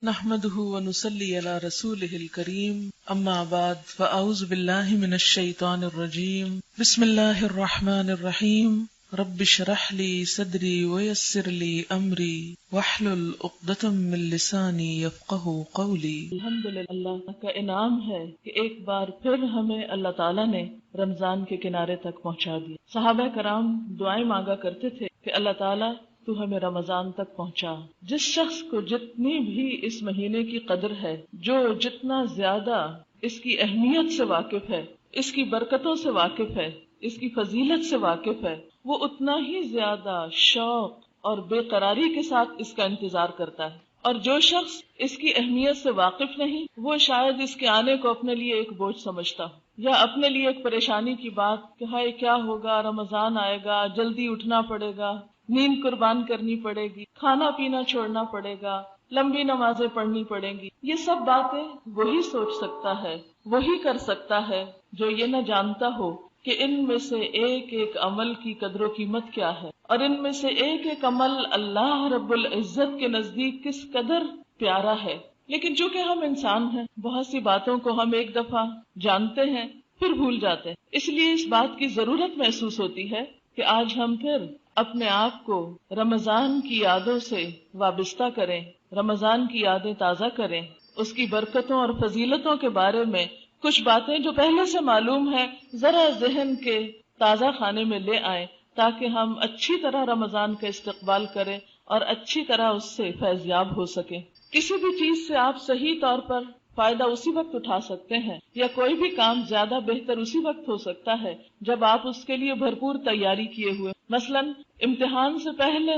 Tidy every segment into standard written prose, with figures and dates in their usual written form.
نحمده ونصلي على رسوله الكريم اما بعد فاعوذ بالله من الشيطان الرجيم بسم الله الرحمن الرحيم رب اشرح لي صدري ويسر لي امري واحلل عقدة من لساني يفقهوا قولي۔ الحمدللہ اللہ کا انعام ہے کہ ایک بار پھر ہمیں اللہ تعالیٰ نے رمضان کے کنارے تک پہنچا دیا۔ صحابہ کرام دعائیں مانگا کرتے تھے کہ اللہ تعالیٰ تو ہمیں رمضان تک پہنچا۔ جس شخص کو جتنی بھی اس مہینے کی قدر ہے، جو جتنا زیادہ اس کی اہمیت سے واقف ہے، اس کی برکتوں سے واقف ہے، اس کی فضیلت سے واقف ہے، وہ اتنا ہی زیادہ شوق اور بے قراری کے ساتھ اس کا انتظار کرتا ہے۔ اور جو شخص اس کی اہمیت سے واقف نہیں، وہ شاید اس کے آنے کو اپنے لیے ایک بوجھ سمجھتا ہو، یا اپنے لیے ایک پریشانی کی بات کہ ہائے کیا ہوگا، رمضان آئے گا، جلدی اٹھنا پڑے گا، نیند قربان کرنی پڑے گی، کھانا پینا چھوڑنا پڑے گا، لمبی نمازیں پڑھنی پڑیں گی۔ یہ سب باتیں وہی سوچ سکتا ہے، وہی کر سکتا ہے جو یہ نہ جانتا ہو کہ ان میں سے ایک ایک عمل کی قدر و قیمت کیا ہے، اور ان میں سے ایک ایک عمل اللہ رب العزت کے نزدیک کس قدر پیارا ہے۔ لیکن چونکہ ہم انسان ہیں، بہت سی باتوں کو ہم ایک دفعہ جانتے ہیں پھر بھول جاتے ہیں، اس لیے اس بات کی ضرورت محسوس ہوتی ہے کہ آج ہم پھر اپنے آپ کو رمضان کی یادوں سے وابستہ کریں، رمضان کی یادیں تازہ کریں، اس کی برکتوں اور فضیلتوں کے بارے میں کچھ باتیں جو پہلے سے معلوم ہے ذرا ذہن کے تازہ خانے میں لے آئیں، تاکہ ہم اچھی طرح رمضان کا استقبال کریں اور اچھی طرح اس سے فیضیاب ہو سکیں۔ کسی بھی چیز سے آپ صحیح طور پر فائدہ اسی وقت اٹھا سکتے ہیں، یا کوئی بھی کام زیادہ بہتر اسی وقت ہو سکتا ہے جب آپ اس کے لیے بھرپور تیاری کیے ہوئے۔ مثلا امتحان سے پہلے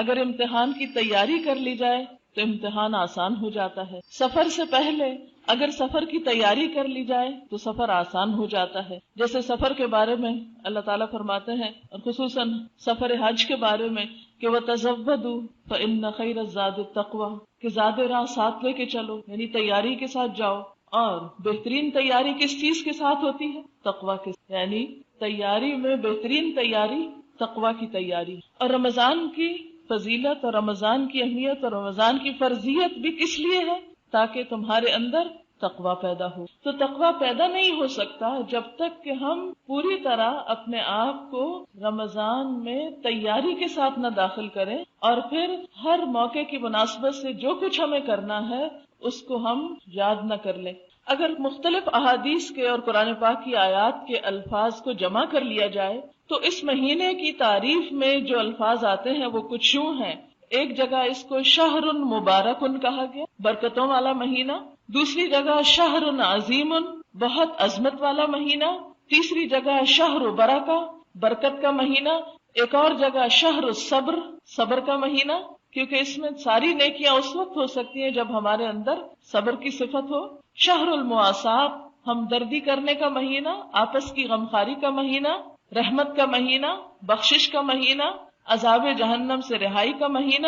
اگر امتحان کی تیاری کر لی جائے تو امتحان آسان ہو جاتا ہے، سفر سے پہلے اگر سفر کی تیاری کر لی جائے تو سفر آسان ہو جاتا ہے۔ جیسے سفر کے بارے میں اللہ تعالیٰ فرماتے ہیں، اور خصوصاً سفر حج کے بارے میں کہ وَتَزَوَّدُوا فَإِنَّ خَيْرَ الزَّادِ التَّقْوَىٰ، کہ زاد راہ ساتھ لے کے چلو، یعنی تیاری کے ساتھ جاؤ۔ اور بہترین تیاری کس چیز کے ساتھ ہوتی ہے؟ تقویٰ کے، یعنی تیاری میں بہترین تیاری تقویٰ کی تیاری۔ اور رمضان کی فضیلت اور رمضان کی اہمیت اور رمضان کی فرضیت بھی کس لیے ہے؟ تاکہ تمہارے اندر تقویٰ پیدا ہو۔ تو تقویٰ پیدا نہیں ہو سکتا جب تک کہ ہم پوری طرح اپنے آپ کو رمضان میں تیاری کے ساتھ نہ داخل کریں، اور پھر ہر موقع کی مناسبت سے جو کچھ ہمیں کرنا ہے اس کو ہم یاد نہ کر لیں۔ اگر مختلف احادیث کے اور قرآن پاک کی آیات کے الفاظ کو جمع کر لیا جائے تو اس مہینے کی تعریف میں جو الفاظ آتے ہیں وہ کچھ یوں ہیں۔ ایک جگہ اس کو شہر مبارکن کہا گیا، برکتوں والا مہینہ۔ دوسری جگہ شہر عظیم، بہت عظمت والا مہینہ۔ تیسری جگہ شہر برکہ، برکت کا مہینہ۔ ایک اور جگہ شہر صبر، صبر کا مہینہ، کیونکہ اس میں ساری نیکیاں اس وقت ہو سکتی ہیں جب ہمارے اندر صبر کی صفت ہو۔ شہر المواسات، ہمدردی کرنے کا مہینہ، آپس کی غمخاری کا مہینہ، رحمت کا مہینہ، بخشش کا مہینہ، عذاب جہنم سے رہائی کا مہینہ،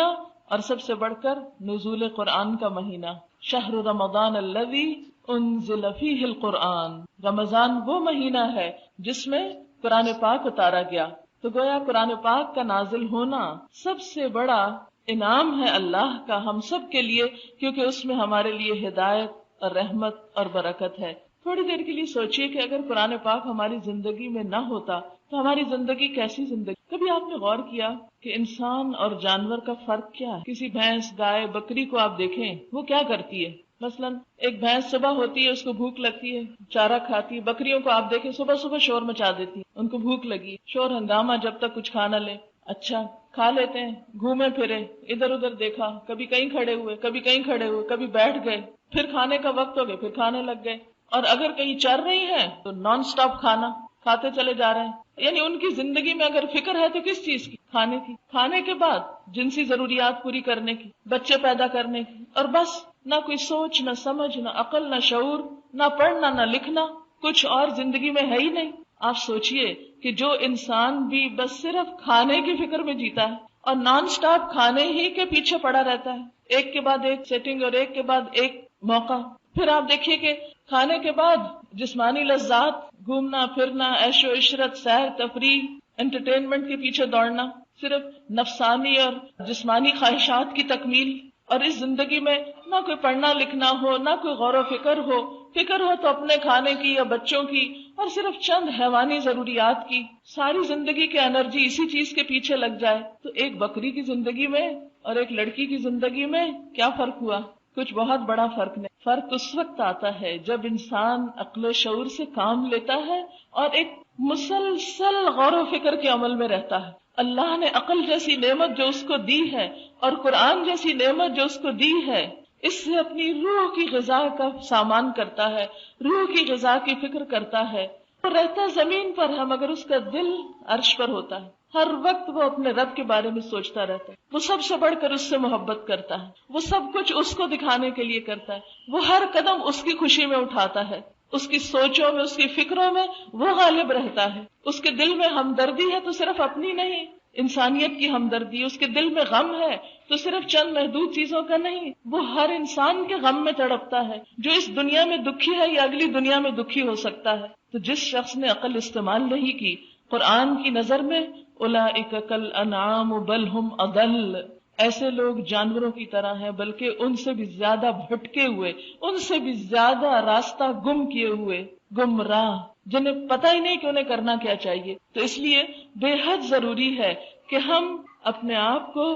اور سب سے بڑھ کر نزول قرآن کا مہینہ۔ شہر رمضان الذی انزل فیہ القرآن، رمضان وہ مہینہ ہے جس میں قرآن پاک اتارا گیا۔ تو گویا قرآن پاک کا نازل ہونا سب سے بڑا انعام ہے اللہ کا ہم سب کے لیے، کیونکہ اس میں ہمارے لیے ہدایت اور رحمت اور برکت ہے۔ تھوڑی دیر کے لیے سوچئے کہ اگر قرآن پاک ہماری زندگی میں نہ ہوتا تو ہماری زندگی کیسی زندگی؟ کبھی آپ نے غور کیا کہ انسان اور جانور کا فرق کیا ہے؟ کسی بھینس، گائے، بکری کو آپ دیکھیں وہ کیا کرتی ہے۔ مثلا ایک بھینس صبح ہوتی ہے، اس کو بھوک لگتی ہے، چارہ کھاتی ہے۔ بکریوں کو آپ دیکھیں صبح صبح شور مچا دیتی ہیں، ان کو بھوک لگی، شور ہنگامہ جب تک کچھ کھا نہ لیں۔ اچھا کھا لیتے ہیں، گھومے پھرے، ادھر ادھر دیکھا، کبھی کہیں کھڑے ہوئے، کبھی کہیں کھڑے ہوئے، کبھی بیٹھ گئے، پھر کھانے کا وقت ہو گیا، پھر کھانے لگ گئے۔ اور اگر کہیں چر رہی ہیں تو نان سٹاپ کھانا کھاتے چلے جا رہے ہیں۔ یعنی ان کی زندگی میں اگر فکر ہے تو کس چیز کی؟ کھانے کی، کھانے کے بعد جنسی ضروریات پوری کرنے کی، بچے پیدا کرنے کی، اور بس نہ کوئی سوچ، نہ سمجھ، نہ عقل، نہ شعور، نہ پڑھنا، نہ لکھنا، کچھ اور زندگی میں ہے ہی نہیں۔ آپ سوچئے کہ جو انسان بھی بس صرف کھانے کی فکر میں جیتا ہے اور نان سٹاپ کھانے ہی کے پیچھے پڑا رہتا ہے، ایک کے بعد ایک سیٹنگ اور ایک کے بعد ایک موقع، پھر آپ دیکھیے کہ کھانے کے بعد جسمانی لذات، گھومنا پھرنا، عیش و عشرت، سیر تفریح، انٹرٹینمنٹ کے پیچھے دوڑنا، صرف نفسانی اور جسمانی خواہشات کی تکمیل، اور اس زندگی میں نہ کوئی پڑھنا لکھنا ہو، نہ کوئی غور و فکر ہو تو اپنے کھانے کی یا بچوں کی، اور صرف چند حیوانی ضروریات کی، ساری زندگی کی انرجی اسی چیز کے پیچھے لگ جائے، تو ایک بکری کی زندگی میں اور ایک لڑکی کی زندگی میں کیا فرق ہوا؟ کچھ بہت بڑا فرق نہیں۔ فرق اس وقت آتا ہے جب انسان عقل و شعور سے کام لیتا ہے اور ایک مسلسل غور و فکر کے عمل میں رہتا ہے۔ اللہ نے عقل جیسی نعمت جو اس کو دی ہے اور قرآن جیسی نعمت جو اس کو دی ہے، اس سے اپنی روح کی غذا کا سامان کرتا ہے، روح کی غذا کی فکر کرتا ہے۔ وہ رہتا زمین پر ہے مگر اس کا دل عرش پر ہوتا ہے، ہر وقت وہ اپنے رب کے بارے میں سوچتا رہتا ہے، وہ سب سے بڑھ کر اس سے محبت کرتا ہے، وہ سب کچھ اس کو دکھانے کے لیے کرتا ہے، وہ ہر قدم اس کی خوشی میں اٹھاتا ہے، اس کی سوچوں میں، اس کی فکروں میں وہ غالب رہتا ہے۔ اس کے دل میں ہمدردی ہے تو صرف اپنی نہیں، انسانیت کی ہمدردی۔ اس کے دل میں غم ہے تو صرف چند محدود چیزوں کا نہیں، وہ ہر انسان کے غم میں تڑپتا ہے۔ جو اس دنیا میں دکھی ہے یا اگلی دنیا میں دکھی ہو سکتا ہے۔ تو جس شخص نے عقل استعمال نہیں کی، قرآن کی نظر میں اولئک کالانعام بل ہم اضل، ایسے لوگ جانوروں کی طرح ہیں بلکہ ان سے بھی زیادہ بھٹکے ہوئے، ان سے بھی زیادہ راستہ گم کیے ہوئے، گمراہ، جنہیں پتہ ہی نہیں کہ انہیں کرنا کیا چاہیے۔ تو اس لیے بے حد ضروری ہے کہ ہم اپنے آپ کو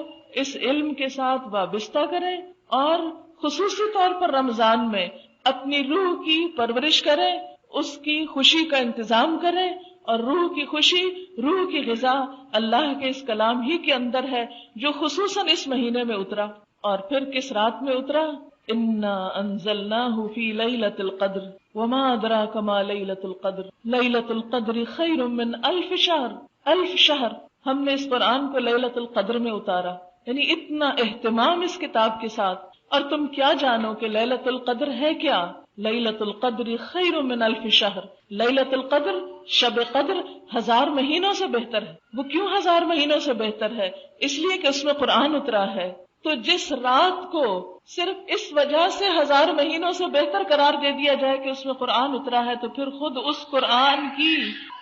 اس علم کے ساتھ وابستہ کریں اور خصوصی طور پر رمضان میں اپنی روح کی پرورش کریں، اس کی خوشی کا انتظام کریں، اور روح کی خوشی، روح کی غذا اللہ کے اس کلام ہی کے اندر ہے جو خصوصاً اس مہینے میں اترا۔ اور پھر کس رات میں اترا؟ انا انزلناہ فی لیلۃ القدر وما ادراک ما لیلۃ القدر لیلۃ القدر خیر من الف شہر۔ الف شہر ہم نے اس قرآن کو لیلۃ القدر میں اتارا، یعنی اتنا اہتمام اس کتاب کے ساتھ۔ اور تم کیا جانو کہ لیلۃ القدر ہے کیا؟ لیلۃ القدر خیر من الف شہر، لیلۃ القدر، شب قدر 1000 مہینوں سے بہتر ہے۔ وہ کیوں 1000 مہینوں سے بہتر ہے؟ اس لیے کہ اس میں قرآن اترا ہے۔ تو جس رات کو صرف اس وجہ سے 1000 مہینوں سے بہتر قرار دے دیا جائے کہ اس میں قرآن اترا ہے، تو پھر خود اس قرآن کی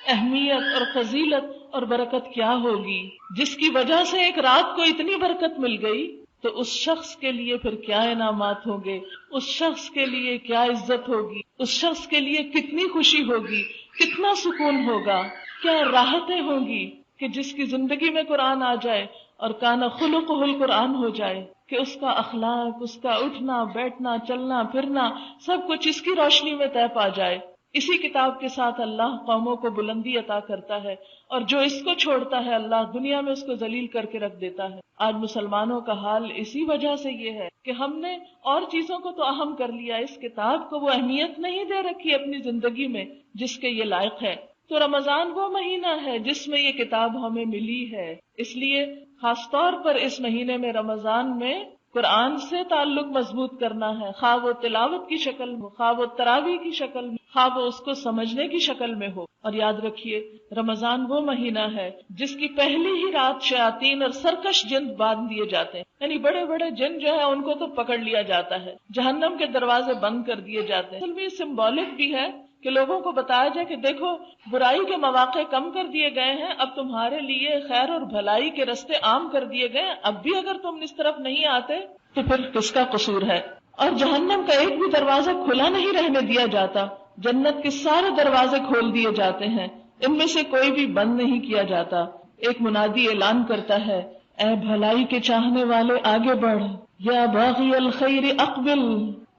اہمیت اور فضیلت اور برکت کیا ہوگی؟ جس کی وجہ سے ایک رات کو اتنی برکت مل گئی، تو اس شخص کے لیے پھر کیا انعامات ہوں گے، اس شخص کے لیے کیا عزت ہوگی، اس شخص کے لیے کتنی خوشی ہوگی، کتنا سکون ہوگا، کیا راحتیں ہوں گی کہ جس کی زندگی میں قرآن آ جائے اور کان خلقہ القرآن ہو جائے، کہ اس کا اخلاق، اس کا اٹھنا بیٹھنا چلنا پھرنا سب کچھ اس کی روشنی میں طے پا جائے۔ اسی کتاب کے ساتھ اللہ قوموں کو بلندی عطا کرتا ہے، اور جو اس کو چھوڑتا ہے اللہ دنیا میں اس کو ذلیل کر کے رکھ دیتا ہے۔ آج مسلمانوں کا حال اسی وجہ سے یہ ہے کہ ہم نے اور چیزوں کو تو اہم کر لیا، اس کتاب کو وہ اہمیت نہیں دے رکھی اپنی زندگی میں جس کے یہ لائق ہے۔ تو رمضان وہ مہینہ ہے جس میں یہ کتاب ہمیں ملی ہے، اس لیے خاص طور پر اس مہینے میں رمضان میں قرآن سے تعلق مضبوط کرنا ہے، خواہ وہ تلاوت کی شکل میں، خواہ وہ تراویح کی شکل میں، خواہ وہ اس کو سمجھنے کی شکل میں ہو۔ اور یاد رکھیے رمضان وہ مہینہ ہے جس کی پہلی ہی رات شیاطین اور سرکش جن باندھ دیے جاتے ہیں، یعنی بڑے بڑے جن جو ہے ان کو تو پکڑ لیا جاتا ہے، جہنم کے دروازے بند کر دیے جاتے ہیں۔ اصل میں یہ سمبولک بھی ہے کہ لوگوں کو بتایا جائے کہ دیکھو برائی کے مواقع کم کر دیے گئے ہیں، اب تمہارے لیے خیر اور بھلائی کے راستے عام کر دیے گئے ہیں، اب بھی اگر تم اس طرف نہیں آتے تو پھر کس کا قصور ہے؟ اور جہنم کا ایک بھی دروازہ کھلا نہیں رہنے دیا جاتا، جنت کے سارے دروازے کھول دیے جاتے ہیں، ان میں سے کوئی بھی بند نہیں کیا جاتا۔ ایک منادی اعلان کرتا ہے، اے بھلائی کے چاہنے والے آگے بڑھ، یا باغی الخیر اقبل،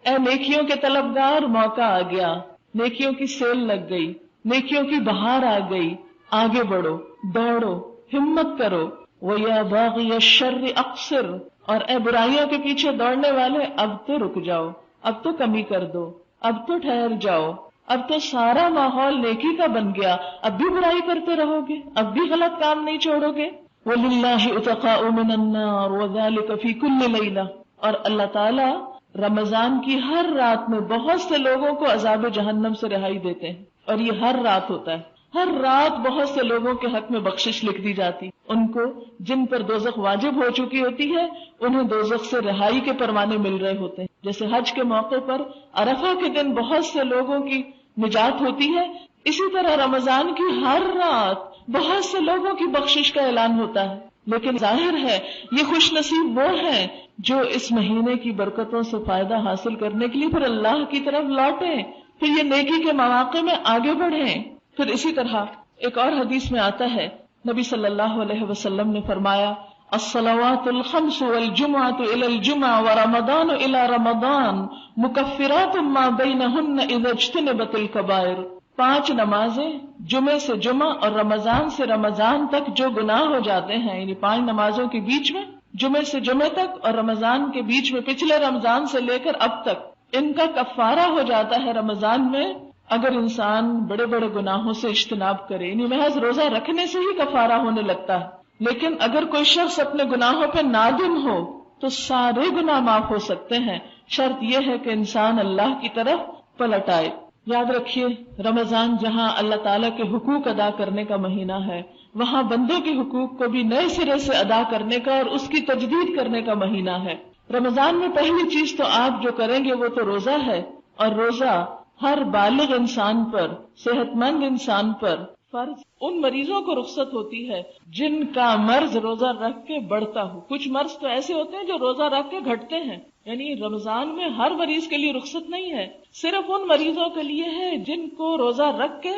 اے نیکیوں کے طلبگار موقع آ گیا، نیکیوں کی سیل لگ گئی، نیکیوں کی بہار آ گئی، آگے بڑھو، دوڑو، ہمت کرو۔ وَيَا بَاغِيَ الشَّرِّ اقصر، اور اے برائیوں کے پیچھے دوڑنے والے اب تو رک جاؤ، اب تو کمی کر دو، اب تو ٹھہر جاؤ، اب تو سارا ماحول نیکی کا بن گیا، اب بھی برائی کرتے رہو گے، اب بھی غلط کام نہیں چھوڑو گے۔ وَلِلَّهِ عُتَقَاءُ مِنَ النَّارِ وَذَلِكَ فِي كُلِّ لَيْلَةٍ، اور اللہ تعالیٰ رمضان کی ہر رات میں بہت سے لوگوں کو عذاب جہنم سے رہائی دیتے ہیں، اور یہ ہر رات ہوتا ہے۔ ہر رات بہت سے لوگوں کے حق میں بخشش لکھ دی جاتی، ان کو جن پر دوزخ واجب ہو چکی ہوتی ہے انہیں دوزخ سے رہائی کے پروانے مل رہے ہوتے ہیں۔ جیسے حج کے موقع پر عرفہ کے دن بہت سے لوگوں کی نجات ہوتی ہے، اسی طرح رمضان کی ہر رات بہت سے لوگوں کی بخشش کا اعلان ہوتا ہے۔ لیکن ظاہر ہے یہ خوش نصیب وہ ہیں جو اس مہینے کی برکتوں سے فائدہ حاصل کرنے کے لیے پھر اللہ کی طرف لوٹیں، پھر یہ نیکی کے مواقع میں آگے بڑھیں. پھر اسی طرح ایک اور حدیث میں آتا ہے، نبی صلی اللہ علیہ وسلم نے فرمایا الصلوات الخمس والجمعة الى الجمعة ورمضان الى رمضان مکفرات ما بینہن اذا اجتنبت الکبائر. 5 نمازیں جمعے سے جمعہ اور رمضان سے رمضان تک جو گناہ ہو جاتے ہیں، یعنی 5 نمازوں کے بیچ میں، جمعے سے جمعے تک اور رمضان کے بیچ میں پچھلے رمضان سے لے کر اب تک، ان کا کفارہ ہو جاتا ہے رمضان میں اگر انسان بڑے بڑے گناہوں سے اجتناب کرے. یعنی محض روزہ رکھنے سے ہی کفارہ ہونے لگتا ہے. لیکن اگر کوئی شخص اپنے گناہوں پہ نادم ہو تو سارے گناہ معاف ہو سکتے ہیں. شرط یہ ہے کہ انسان اللہ کی طرف پلٹ آئے. یاد رکھیے، رمضان جہاں اللہ تعالیٰ کے حقوق ادا کرنے کا مہینہ ہے، وہاں بندوں کے حقوق کو بھی نئے سرے سے ادا کرنے کا اور اس کی تجدید کرنے کا مہینہ ہے. رمضان میں پہلی چیز تو آپ جو کریں گے وہ تو روزہ ہے، اور روزہ ہر بالغ انسان پر، صحت مند انسان پر فرض. ان مریضوں کو رخصت ہوتی ہے جن کا مرض روزہ رکھ کے بڑھتا ہو. کچھ مرض تو ایسے ہوتے ہیں جو روزہ رکھ کے گھٹتے ہیں، یعنی رمضان میں ہر مریض کے لیے رخصت نہیں ہے، صرف ان مریضوں کے لیے ہے جن کو روزہ رکھ کے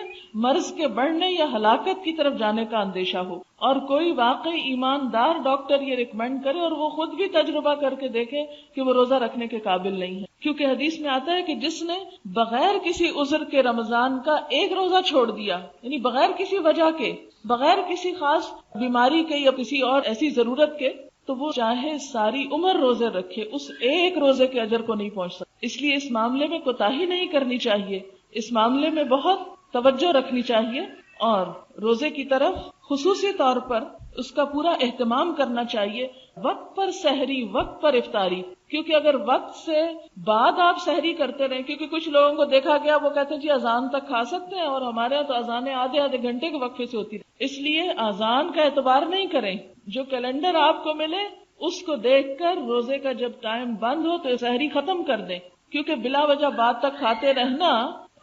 مرض کے بڑھنے یا ہلاکت کی طرف جانے کا اندیشہ ہو، اور کوئی واقعی ایماندار ڈاکٹر یہ ریکمینڈ کرے اور وہ خود بھی تجربہ کر کے دیکھے کہ وہ روزہ رکھنے کے قابل نہیں ہے. کیونکہ حدیث میں آتا ہے کہ جس نے بغیر کسی عذر کے رمضان کا ایک روزہ چھوڑ دیا، یعنی بغیر کسی وجہ کے، بغیر کسی خاص بیماری کے یا کسی اور ایسی ضرورت کے، تو وہ چاہے ساری عمر روزے رکھے، اس ایک روزے کے اجر کو نہیں پہنچ سکتا. اس لیے اس معاملے میں کوتاہی نہیں کرنی چاہیے، اس معاملے میں بہت توجہ رکھنی چاہیے، اور روزے کی طرف خصوصی طور پر اس کا پورا اہتمام کرنا چاہیے. وقت پر سحری، وقت پر افطاری، کیونکہ اگر وقت سے بعد آپ سحری کرتے رہیں، کیونکہ کچھ لوگوں کو دیکھا گیا وہ کہتے ہیں جی اذان تک کھا سکتے ہیں، اور ہمارے یہاں تو اذانیں آدھے گھنٹے کے وقفے سے ہوتی ہے. اس لیے اذان کا اعتبار نہیں کریں، جو کیلنڈر آپ کو ملے اس کو دیکھ کر روزے کا جب ٹائم بند ہو تو سحری ختم کر دیں. کیونکہ بلا وجہ بعد تک کھاتے رہنا،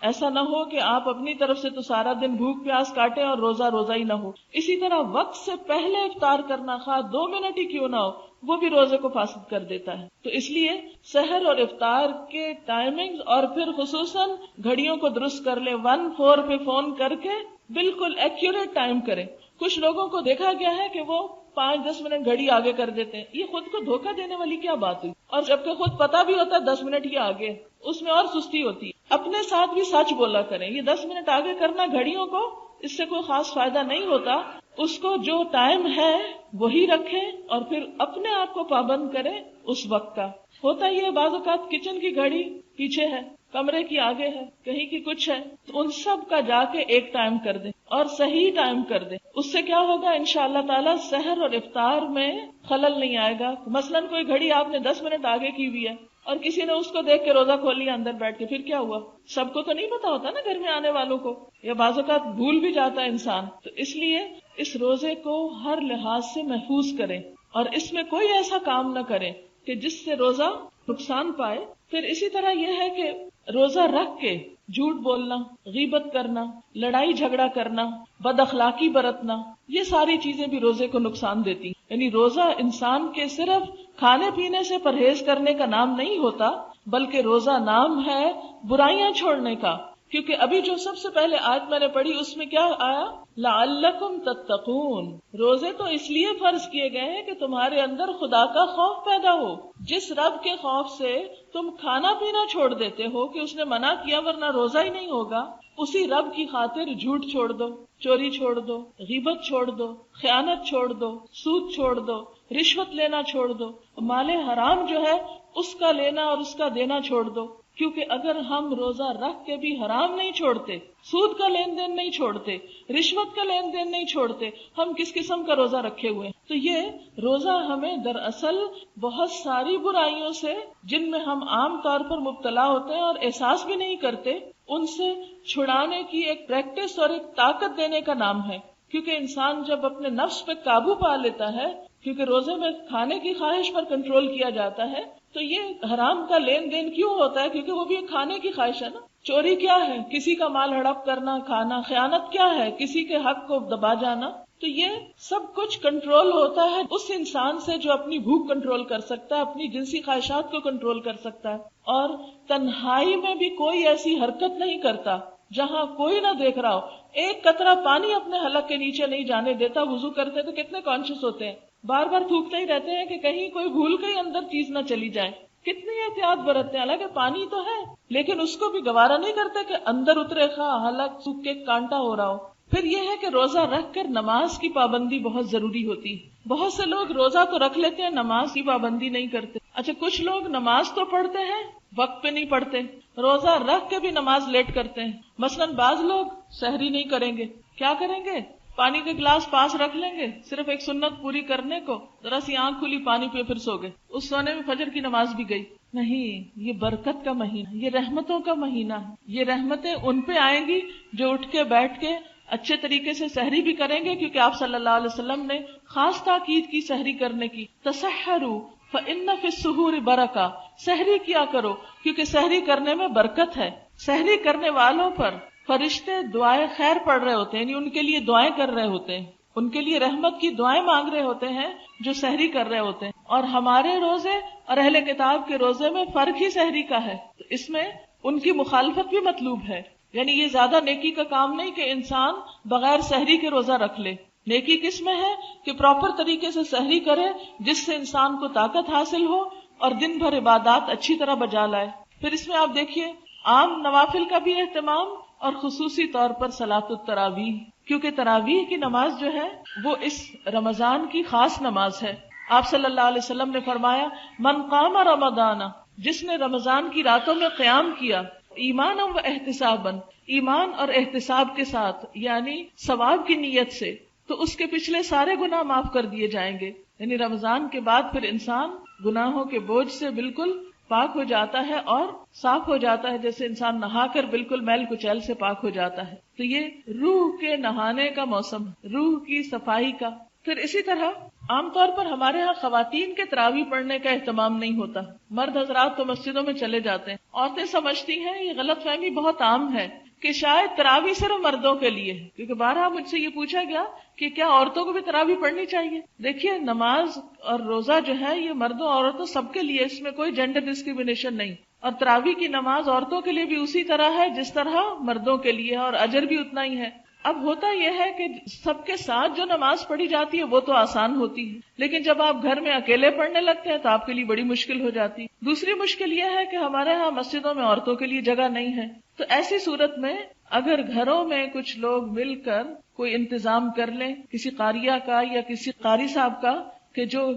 ایسا نہ ہو کہ آپ اپنی طرف سے تو سارا دن بھوک پیاس کاٹیں اور روزہ ہی نہ ہو. اسی طرح وقت سے پہلے افطار کرنا، خواہ 2 منٹ ہی کیوں نہ ہو، وہ بھی روزے کو فاسد کر دیتا ہے. تو اس لیے سحر اور افطار کے ٹائمنگز، اور پھر خصوصاً گھڑیوں کو درست کر لیں، 1-4 پہ فون کر کے بالکل ایکوریٹ ٹائم کریں. کچھ لوگوں کو دیکھا گیا ہے کہ وہ 5-10 منٹ گھڑی آگے کر دیتے ہیں. یہ خود کو دھوکہ دینے والی کیا بات ہوئی؟ اور جبکہ خود پتا بھی ہوتا ہے 10 منٹ ہی آگے، اس میں اور سستی ہوتی ہے. اپنے ساتھ بھی سچ بولا کریں. یہ 10 منٹ آگے کرنا گھڑیوں کو، اس سے کوئی خاص فائدہ نہیں ہوتا. اس کو جو ٹائم ہے وہی رکھیں، اور پھر اپنے آپ کو پابند کریں اس وقت کا. ہوتا یہ بعض اوقات کچن کی گھڑی پیچھے ہے، کمرے کی آگے ہے، کہیں کی کچھ ہے، تو ان سب کا جا کے ایک ٹائم کر دیں اور صحیح ٹائم کر دیں. اس سے کیا ہوگا انشاءاللہ تعالی سحر اور افطار میں خلل نہیں آئے گا. مثلاً کوئی گھڑی آپ نے 10 منٹ آگے کی ہوئی ہے اور کسی نے اس کو دیکھ کے روزہ کھول لیا اندر بیٹھ کے، پھر کیا ہوا؟ سب کو تو نہیں پتا ہوتا نا گھر میں آنے والوں کو، یا بعض اوقات بھول بھی جاتا ہے انسان. تو اس لیے اس روزے کو ہر لحاظ سے محفوظ کریں، اور اس میں کوئی ایسا کام نہ کریں کہ جس سے روزہ نقصان پائے. پھر اسی طرح یہ ہے کہ روزہ رکھ کے جھوٹ بولنا، غیبت کرنا، لڑائی جھگڑا کرنا، بد اخلاقی برتنا، یہ ساری چیزیں بھی روزے کو نقصان دیتی. یعنی روزہ انسان کے صرف کھانے پینے سے پرہیز کرنے کا نام نہیں ہوتا، بلکہ روزہ نام ہے برائیاں چھوڑنے کا. کیونکہ ابھی جو سب سے پہلے آیت میں نے پڑھی اس میں کیا آیا؟ لعلکم تتقون. روزے تو اس لیے فرض کیے گئے ہیں کہ تمہارے اندر خدا کا خوف پیدا ہو. جس رب کے خوف سے تم کھانا پینا چھوڑ دیتے ہو کہ اس نے منع کیا ورنہ روزہ ہی نہیں ہوگا، اسی رب کی خاطر جھوٹ چھوڑ دو، چوری چھوڑ دو، غیبت چھوڑ دو، خیانت چھوڑ دو، سود چھوڑ دو، رشوت لینا چھوڑ دو، مال حرام جو ہے اس کا لینا اور اس کا دینا چھوڑ دو. کیونکہ اگر ہم روزہ رکھ کے بھی حرام نہیں چھوڑتے، سود کا لین دین نہیں چھوڑتے، رشوت کا لین دین نہیں چھوڑتے، ہم کس قسم کا روزہ رکھے ہوئے ہیں؟ تو یہ روزہ ہمیں دراصل بہت ساری برائیوں سے، جن میں ہم عام طور پر مبتلا ہوتے ہیں اور احساس بھی نہیں کرتے، ان سے چھڑانے کی ایک پریکٹس اور ایک طاقت دینے کا نام ہے. کیونکہ انسان جب اپنے نفس پہ قابو پا لیتا ہے، کیونکہ روزے میں کھانے کی خواہش پر کنٹرول کیا جاتا ہے، تو یہ حرام کا لین دین کیوں ہوتا ہے؟ کیونکہ وہ بھی ایک کھانے کی خواہش ہے نا. چوری کیا ہے؟ کسی کا مال ہڑپ کرنا کھانا. خیانت کیا ہے؟ کسی کے حق کو دبا جانا. تو یہ سب کچھ کنٹرول ہوتا ہے اس انسان سے جو اپنی بھوک کنٹرول کر سکتا ہے، اپنی جنسی خواہشات کو کنٹرول کر سکتا ہے، اور تنہائی میں بھی کوئی ایسی حرکت نہیں کرتا جہاں کوئی نہ دیکھ رہا ہو. ایک قطرہ پانی اپنے حلق کے نیچے نہیں جانے دیتا. وضو کرتے تو کتنے کانشیس ہوتے ہیں، بار بار تھوکتے ہی رہتے ہیں کہ کہیں کوئی بھول کے اندر چیز نہ چلی جائے. کتنی احتیاط برتتے ہیں، حالانکہ پانی تو ہے لیکن اس کو بھی گوارا نہیں کرتے کہ اندر اترے حلق سوکھ کے کانٹا ہو رہا ہو. پھر یہ ہے کہ روزہ رکھ کر نماز کی پابندی بہت ضروری ہوتی ہے. بہت سے لوگ روزہ تو رکھ لیتے ہیں، نماز کی پابندی نہیں کرتے. اچھا، کچھ لوگ نماز تو پڑھتے ہیں، وقت پہ نہیں پڑھتے، روزہ رکھ کے بھی نماز لیٹ کرتے ہیں. مثلاً بعض لوگ سحری نہیں کریں گے. کیا کریں گے؟ پانی کا گلاس پاس رکھ لیں گے صرف ایک سنت پوری کرنے کو، ذرا سی آنکھ کھلی پانی پہ پھر سو گئے. اس سونے میں فجر کی نماز بھی گئی. نہیں، یہ برکت کا مہینہ، یہ رحمتوں کا مہینہ ہے. یہ رحمتیں ان پہ آئیں گی جو اٹھ کے بیٹھ کے اچھے طریقے سے سحری بھی کریں گے، کیونکہ آپ صلی اللہ علیہ وسلم نے خاص تاکید کی سحری کرنے کی. تسحروا فإن فی السحور برکہ، سحری کیا کرو کیونکہ سحری کرنے میں برکت ہے. سحری کرنے والوں پر فرشتے دعائیں خیر پڑھ رہے ہوتے ہیں، یعنی ان کے لیے دعائیں کر رہے ہوتے ہیں، ان کے لیے رحمت کی دعائیں مانگ رہے ہوتے ہیں جو سحری کر رہے ہوتے ہیں. اور ہمارے روزے اور اہل کتاب کے روزے میں فرق ہی سحری کا ہے، تو اس میں ان کی مخالفت بھی مطلوب ہے. یعنی یہ زیادہ نیکی کا کام نہیں کہ انسان بغیر سحری کے روزہ رکھ لے. نیکی کس میں ہے کہ پراپر طریقے سے سحری کرے جس سے انسان کو طاقت حاصل ہو اور دن بھر عبادات اچھی طرح بجا لائے. پھر اس میں آپ دیکھیے عام نوافل کا بھی اہتمام اور خصوصی طور پر صلاۃ التراویح، کیونکہ تراویح کی نماز جو ہے وہ اس رمضان کی خاص نماز ہے. آپ صلی اللہ علیہ وسلم نے فرمایا من قام رمضان، جس نے رمضان کی راتوں میں قیام کیا، ایمانا و احتسابا، ایمان اور احتساب کے ساتھ، یعنی ثواب کی نیت سے، تو اس کے پچھلے سارے گناہ معاف کر دیے جائیں گے. یعنی رمضان کے بعد پھر انسان گناہوں کے بوجھ سے بالکل پاک ہو جاتا ہے اور صاف ہو جاتا ہے، جیسے انسان نہا کر بالکل میل کچیل سے پاک ہو جاتا ہے. تو یہ روح کے نہانے کا موسم، روح کی صفائی کا. پھر اسی طرح عام طور پر ہمارے ہاں خواتین کے تراویح پڑھنے کا اہتمام نہیں ہوتا. مرد حضرات تو مسجدوں میں چلے جاتے ہیں. عورتیں سمجھتی ہیں، یہ غلط فہمی بہت عام ہے کہ شاید تراویح صرف مردوں کے لیے ہے، کیونکہ بارہا مجھ سے یہ پوچھا گیا کہ کیا عورتوں کو بھی تراویح پڑھنی چاہیے. دیکھیے نماز اور روزہ جو ہے یہ مردوں عورتوں سب کے لیے، اس میں کوئی جینڈر ڈسکریمنیشن نہیں. اور تراویح کی نماز عورتوں کے لیے بھی اسی طرح ہے جس طرح مردوں کے لیے، اور اجر بھی اتنا ہی ہے. اب ہوتا یہ ہے کہ سب کے ساتھ جو نماز پڑھی جاتی ہے وہ تو آسان ہوتی ہے، لیکن جب آپ گھر میں اکیلے پڑھنے لگتے ہیں تو آپ کے لیے بڑی مشکل ہو جاتی. دوسری مشکل یہ ہے کہ ہمارے ہاں مسجدوں میں عورتوں کے لیے جگہ نہیں ہے. تو ایسی صورت میں اگر گھروں میں کچھ لوگ مل کر کوئی انتظام کر لیں، کسی قاریہ کا یا کسی قاری صاحب کا، کہ جو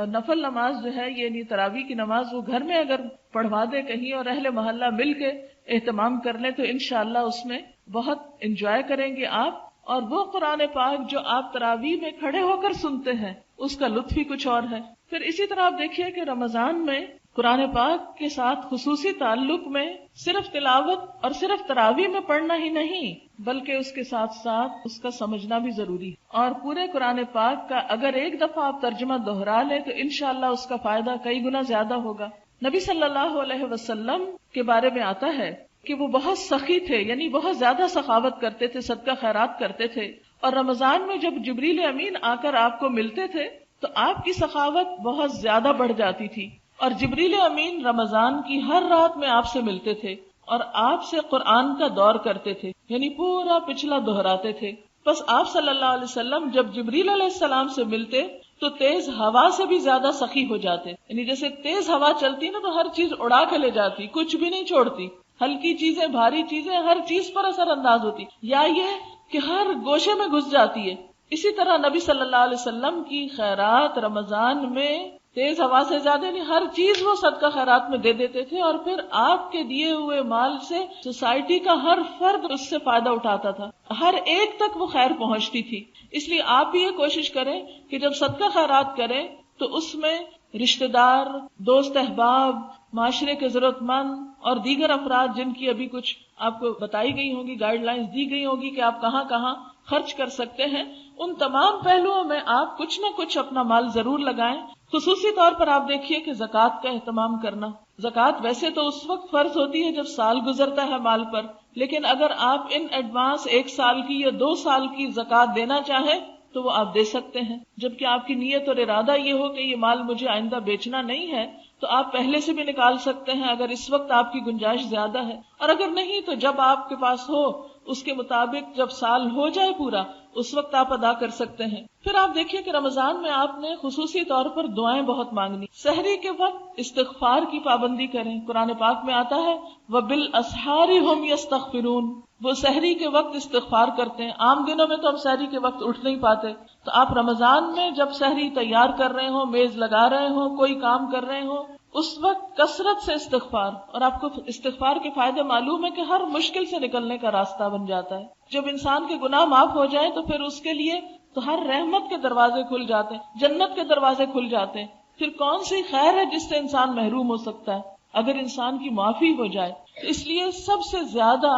نفل نماز جو ہے یعنی تراویح کی نماز وہ گھر میں اگر پڑھوا دے کہیں اور اہل محلہ مل کے اہتمام کر لیں، تو انشاءاللہ اس میں بہت انجوائے کریں گے آپ. اور وہ قرآن پاک جو آپ تراویح میں کھڑے ہو کر سنتے ہیں اس کا لطف ہی کچھ اور ہے. پھر اسی طرح آپ دیکھیے کہ رمضان میں قرآن پاک کے ساتھ خصوصی تعلق میں صرف تلاوت اور صرف تراویح میں پڑھنا ہی نہیں بلکہ اس کے ساتھ ساتھ اس کا سمجھنا بھی ضروری ہے. اور پورے قرآن پاک کا اگر ایک دفعہ آپ ترجمہ دہرا لیں تو انشاءاللہ اس کا فائدہ کئی گنا زیادہ ہوگا. نبی صلی اللہ علیہ وسلم کے بارے میں آتا ہے کہ وہ بہت سخی تھے، یعنی بہت زیادہ سخاوت کرتے تھے، صدقہ خیرات کرتے تھے. اور رمضان میں جب جبریل امین آ کر آپ کو ملتے تھے تو آپ کی سخاوت بہت زیادہ بڑھ جاتی تھی. اور جبریل امین رمضان کی ہر رات میں آپ سے ملتے تھے اور آپ سے قرآن کا دور کرتے تھے، یعنی پورا پچھلا دہراتے تھے. بس آپ صلی اللہ علیہ وسلم جب جبریل علیہ السلام سے ملتے تو تیز ہوا سے بھی زیادہ سخی ہو جاتے. یعنی جیسے تیز ہوا چلتی نا تو ہر چیز اڑا کے لے جاتی، کچھ بھی نہیں چھوڑتی، ہلکی چیزیں بھاری چیزیں ہر چیز پر اثر انداز ہوتی، یا یہ کہ ہر گوشے میں گھس جاتی ہے. اسی طرح نبی صلی اللہ علیہ وسلم کی خیرات رمضان میں تیز ہوا سے زیادہ نہیں، ہر چیز وہ صدقہ خیرات میں دے دیتے تھے. اور پھر آپ کے دیے ہوئے مال سے سوسائٹی کا ہر فرد اس سے فائدہ اٹھاتا تھا، ہر ایک تک وہ خیر پہنچتی تھی. اس لیے آپ بھی یہ کوشش کریں کہ جب صدقہ خیرات کریں تو اس میں رشتہ دار، دوست احباب، معاشرے کے ضرورت مند اور دیگر افراد جن کی ابھی کچھ آپ کو بتائی گئی ہوں گی، گائیڈ لائنز دی گئی ہوگی کہ آپ کہاں کہاں خرچ کر سکتے ہیں، ان تمام پہلوؤں میں آپ کچھ نہ کچھ اپنا مال ضرور لگائیں خصوصی طور پر آپ دیکھیے کہ زکوٰۃ کا اہتمام کرنا. زکوٰۃ ویسے تو اس وقت فرض ہوتی ہے جب سال گزرتا ہے مال پر، لیکن اگر آپ ان ایڈوانس 1 سال کی یا 2 سال کی زکوٰۃ دینا چاہیں تو وہ آپ دے سکتے ہیں. جبکہ آپ کی نیت اور ارادہ یہ ہو کہ یہ مال مجھے آئندہ بیچنا نہیں ہے تو آپ پہلے سے بھی نکال سکتے ہیں اگر اس وقت آپ کی گنجائش زیادہ ہے، اور اگر نہیں تو جب آپ کے پاس ہو اس کے مطابق جب سال ہو جائے پورا اس وقت آپ ادا کر سکتے ہیں. پھر آپ دیکھیے کہ رمضان میں آپ نے خصوصی طور پر دعائیں بہت مانگنی. سحری کے وقت استغفار کی پابندی کریں. قرآن پاک میں آتا ہے وَبِالْأَسْحَارِ هُمْ يَسْتَغْفِرُونَ، وہ سحری کے وقت استغفار کرتے ہیں. عام دنوں میں تو ہم سحری کے وقت اٹھ نہیں پاتے، تو آپ رمضان میں جب سحری تیار کر رہے ہوں، میز لگا رہے ہوں، کوئی کام کر رہے ہوں، اس وقت کثرت سے استغفار. اور آپ کو استغفار کے فائدے معلوم ہے کہ ہر مشکل سے نکلنے کا راستہ بن جاتا ہے. جب انسان کے گناہ معاف ہو جائیں تو پھر اس کے لیے تو ہر رحمت کے دروازے کھل جاتے ہیں، جنت کے دروازے کھل جاتے ہیں. پھر کون سی خیر ہے جس سے انسان محروم ہو سکتا ہے اگر انسان کی معافی ہو جائے. اس لیے سب سے زیادہ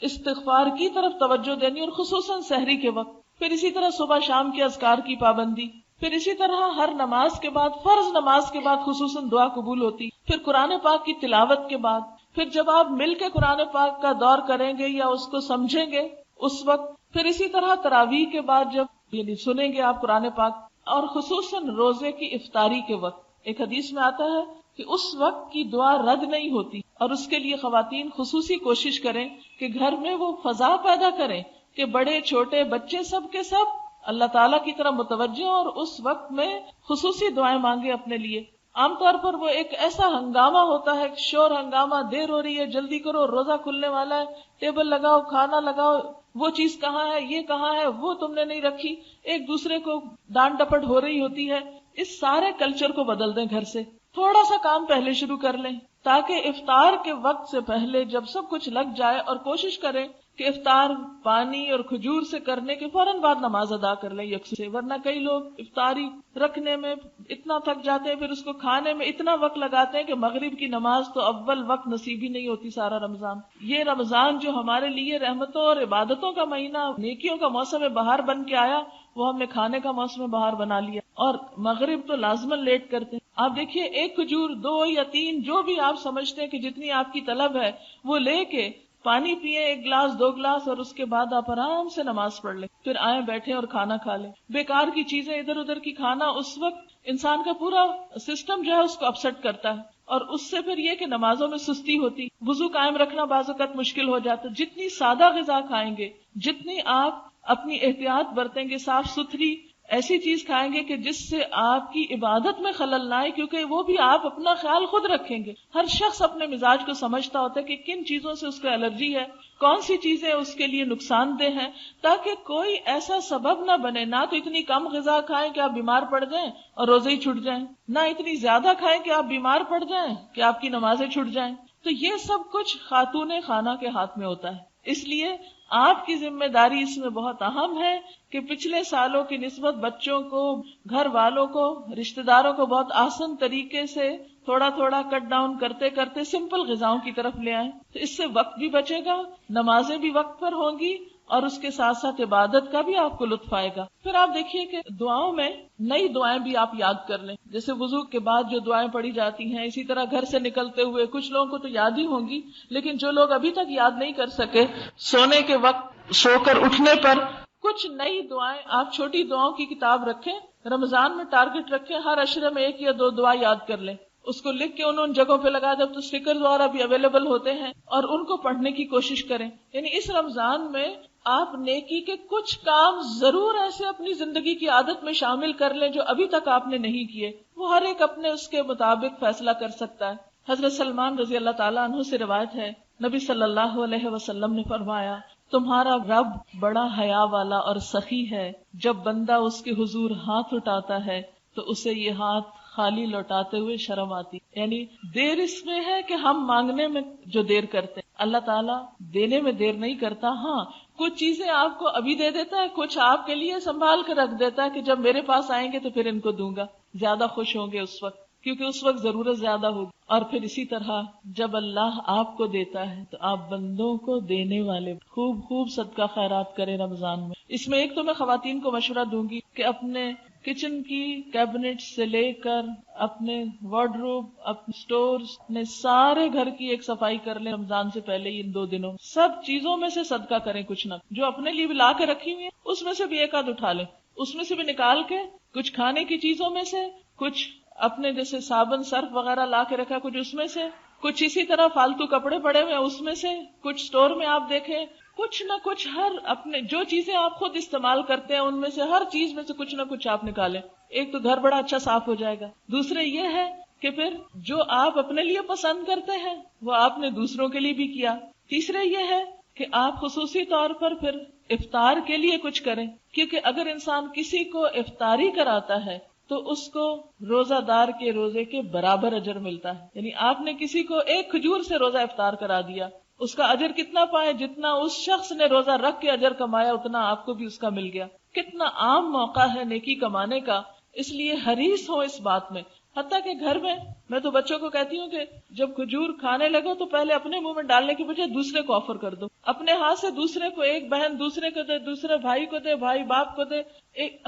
استغفار کی طرف توجہ دینی، اور خصوصاً سحری کے وقت. پھر اسی طرح صبح شام کے اذکار کی پابندی. پھر اسی طرح ہر نماز کے بعد، فرض نماز کے بعد خصوصاً دعا قبول ہوتی. پھر قرآن پاک کی تلاوت کے بعد، پھر جب آپ مل کے قرآن پاک کا دور کریں گے یا اس کو سمجھیں گے اس وقت. پھر اسی طرح تراویح کے بعد جب یعنی سنیں گے آپ قرآن پاک، اور خصوصاً روزے کی افطاری کے وقت. ایک حدیث میں آتا ہے کہ اس وقت کی دعا رد نہیں ہوتی، اور اس کے لیے خواتین خصوصی کوشش کریں کہ گھر میں وہ فضا پیدا کریں کہ بڑے چھوٹے بچے سب کے سب اللہ تعالیٰ کی طرف متوجہ، اور اس وقت میں خصوصی دعائیں مانگے اپنے لیے. عام طور پر وہ ایک ایسا ہنگامہ ہوتا ہے، شور ہنگامہ، دیر ہو رہی ہے، جلدی کرو، روزہ کھلنے والا ہے، ٹیبل لگاؤ، کھانا لگاؤ، وہ چیز کہاں ہے، یہ کہاں ہے، وہ تم نے نہیں رکھی، ایک دوسرے کو ڈانٹ ڈپٹ ہو رہی ہوتی ہے. اس سارے کلچر کو بدل دیں. گھر سے تھوڑا سا کام پہلے شروع کر لیں تاکہ افطار کے وقت سے پہلے جب سب کچھ لگ جائے، اور کوشش کریں کہ افطار پانی اور کھجور سے کرنے کے فوراً بعد نماز ادا کر لیں یکسو سے. ورنہ کئی لوگ افطاری رکھنے میں اتنا تھک جاتے ہیں، پھر اس کو کھانے میں اتنا وقت لگاتے ہیں کہ مغرب کی نماز تو اول وقت نصیب ہی نہیں ہوتی سارا رمضان. یہ رمضان جو ہمارے لیے رحمتوں اور عبادتوں کا مہینہ، نیکیوں کا موسم بہار بن کے آیا، وہ ہم نے کھانے کا موسم بہار بنا لیا، اور مغرب تو لازماً لیٹ کرتے ہیں. آپ دیکھیے 1 کھجور 2 یا 3 جو بھی آپ سمجھتے ہیں کہ جتنی آپ کی طلب ہے وہ لے کے پانی پیئے 1 گلاس 2 گلاس، اور اس کے بعد آپ آرام سے نماز پڑھ لیں، پھر آئیں بیٹھے اور کھانا کھا لیں. بیکار کی چیزیں ادھر ادھر کی کھانا اس وقت انسان کا پورا سسٹم جو ہے اس کو اپسٹ کرتا ہے، اور اس سے پھر یہ کہ نمازوں میں سستی ہوتی، وضو قائم رکھنا بعض اوقات مشکل ہو جاتا. جتنی سادہ غذا کھائیں گے، جتنی آپ اپنی احتیاط برتیں گے، صاف ستھری ایسی چیز کھائیں گے کہ جس سے آپ کی عبادت میں خلل نہ آئے، کیونکہ وہ بھی آپ اپنا خیال خود رکھیں گے. ہر شخص اپنے مزاج کو سمجھتا ہوتا ہے کہ کن چیزوں سے اس کو الرجی ہے، کون سی چیزیں اس کے لیے نقصان دہ ہیں، تاکہ کوئی ایسا سبب نہ بنے. نہ تو اتنی کم غذا کھائیں کہ آپ بیمار پڑ جائیں اور روزے ہی چھوٹ جائیں، نہ اتنی زیادہ کھائیں کہ آپ بیمار پڑ جائیں کہ آپ کی نمازیں چھوٹ جائیں. تو یہ سب کچھ خاتون خانہ کے ہاتھ میں ہوتا ہے. اس لیے آپ کی ذمہ داری اس میں بہت اہم ہے کہ پچھلے سالوں کی نسبت بچوں کو، گھر والوں کو، رشتہ داروں کو بہت آسان طریقے سے تھوڑا تھوڑا کٹ ڈاؤن کرتے کرتے سمپل غذاؤں کی طرف لے آئیں. تو اس سے وقت بھی بچے گا، نمازیں بھی وقت پر ہوں گی، اور اس کے ساتھ ساتھ عبادت کا بھی آپ کو لطف آئے گا. پھر آپ دیکھیے کہ دعاؤں میں نئی دعائیں بھی آپ یاد کر لیں، جیسے وضو کے بعد جو دعائیں پڑھی جاتی ہیں، اسی طرح گھر سے نکلتے ہوئے. کچھ لوگوں کو تو یاد ہی ہوں گی، لیکن جو لوگ ابھی تک یاد نہیں کر سکے، سونے کے وقت، سو کر اٹھنے پر کچھ نئی دعائیں. آپ چھوٹی دعاؤں کی کتاب رکھیں، رمضان میں ٹارگٹ رکھیں، ہر عشرے میں 1 یا 2 دعا یاد کر لیں، اس کو لکھ کے ان جگہوں پہ لگا دیں. اب تو اسٹیکر دوارا بھی اویلیبل ہوتے ہیں، اور ان کو پڑھنے کی کوشش کریں. یعنی اس رمضان میں آپ نیکی کے کچھ کام ضرور ایسے اپنی زندگی کی عادت میں شامل کر لیں جو ابھی تک آپ نے نہیں کیے. وہ ہر ایک اپنے اس کے مطابق فیصلہ کر سکتا ہے. حضرت سلمان رضی اللہ تعالیٰ عنہ سے روایت ہے، نبی صلی اللہ علیہ وسلم نے فرمایا، تمہارا رب بڑا حیا والا اور سخی ہے. جب بندہ اس کے حضور ہاتھ اٹھاتا ہے تو اسے یہ ہاتھ خالی لوٹاتے ہوئے شرم آتی. یعنی دیر اس میں ہے کہ ہم مانگنے میں جو دیر کرتے ہیں، اللہ تعالیٰ دینے میں دیر نہیں کرتا. ہاں کچھ چیزیں آپ کو ابھی دے دیتا ہے، کچھ آپ کے لیے سنبھال کے رکھ دیتا ہے کہ جب میرے پاس آئیں گے تو پھر ان کو دوں گا. زیادہ خوش ہوں گے اس وقت، کیونکہ اس وقت ضرورت زیادہ ہوگی. اور پھر اسی طرح جب اللہ آپ کو دیتا ہے تو آپ بندوں کو دینے والے خوب خوب صدقہ خیرات کریں رمضان میں. اس میں ایک تو میں خواتین کو مشورہ دوں گی کہ اپنے کچن کی کیبنٹ سے لے کر اپنے وارڈروب، اپنے سٹورز، اپنے سارے گھر کی ایک صفائی کر لیں رمضان سے پہلے ہی، ان 2 دنوں سب چیزوں میں سے صدقہ کریں کچھ نہ، جو اپنے لیے بھی لا کے رکھی ہوئی ہے اس میں سے بھی ایک آدھ اٹھا لیں، اس میں سے بھی نکال کے کچھ کھانے کی چیزوں میں سے، کچھ اپنے جیسے صابن سرف وغیرہ لا کے رکھا کچھ اس میں سے، کچھ اسی طرح فالتو کپڑے پڑے ہوئے اس میں سے، کچھ سٹور میں آپ دیکھیں کچھ نہ کچھ، ہر اپنے جو چیزیں آپ خود استعمال کرتے ہیں ان میں سے ہر چیز میں سے کچھ نہ کچھ آپ نکالیں. ایک تو گھر بڑا اچھا صاف ہو جائے گا، دوسرے یہ ہے کہ پھر جو آپ اپنے لیے پسند کرتے ہیں وہ آپ نے دوسروں کے لیے بھی کیا. تیسرے یہ ہے کہ آپ خصوصی طور پر پھر افطار کے لیے کچھ کریں، کیونکہ اگر انسان کسی کو افطاری کراتا ہے تو اس کو روزہ دار کے روزے کے برابر اجر ملتا ہے. یعنی آپ نے کسی کو ایک کھجور سے روزہ افطار کرا دیا، اس کا اجر کتنا پائے؟ جتنا اس شخص نے روزہ رکھ کے اجر کمایا اتنا آپ کو بھی اس کا مل گیا. کتنا عام موقع ہے نیکی کمانے کا، اس لیے حریص ہو اس بات میں. حتیٰ کہ گھر میں تو بچوں کو کہتی ہوں کہ جب کھجور کھانے لگو تو پہلے اپنے منہ میں ڈالنے کی بجائے دوسرے کو آفر کر دو، اپنے ہاتھ سے دوسرے کو، ایک بہن دوسرے کو دے، دوسرے بھائی کو دے، بھائی باپ کو دے،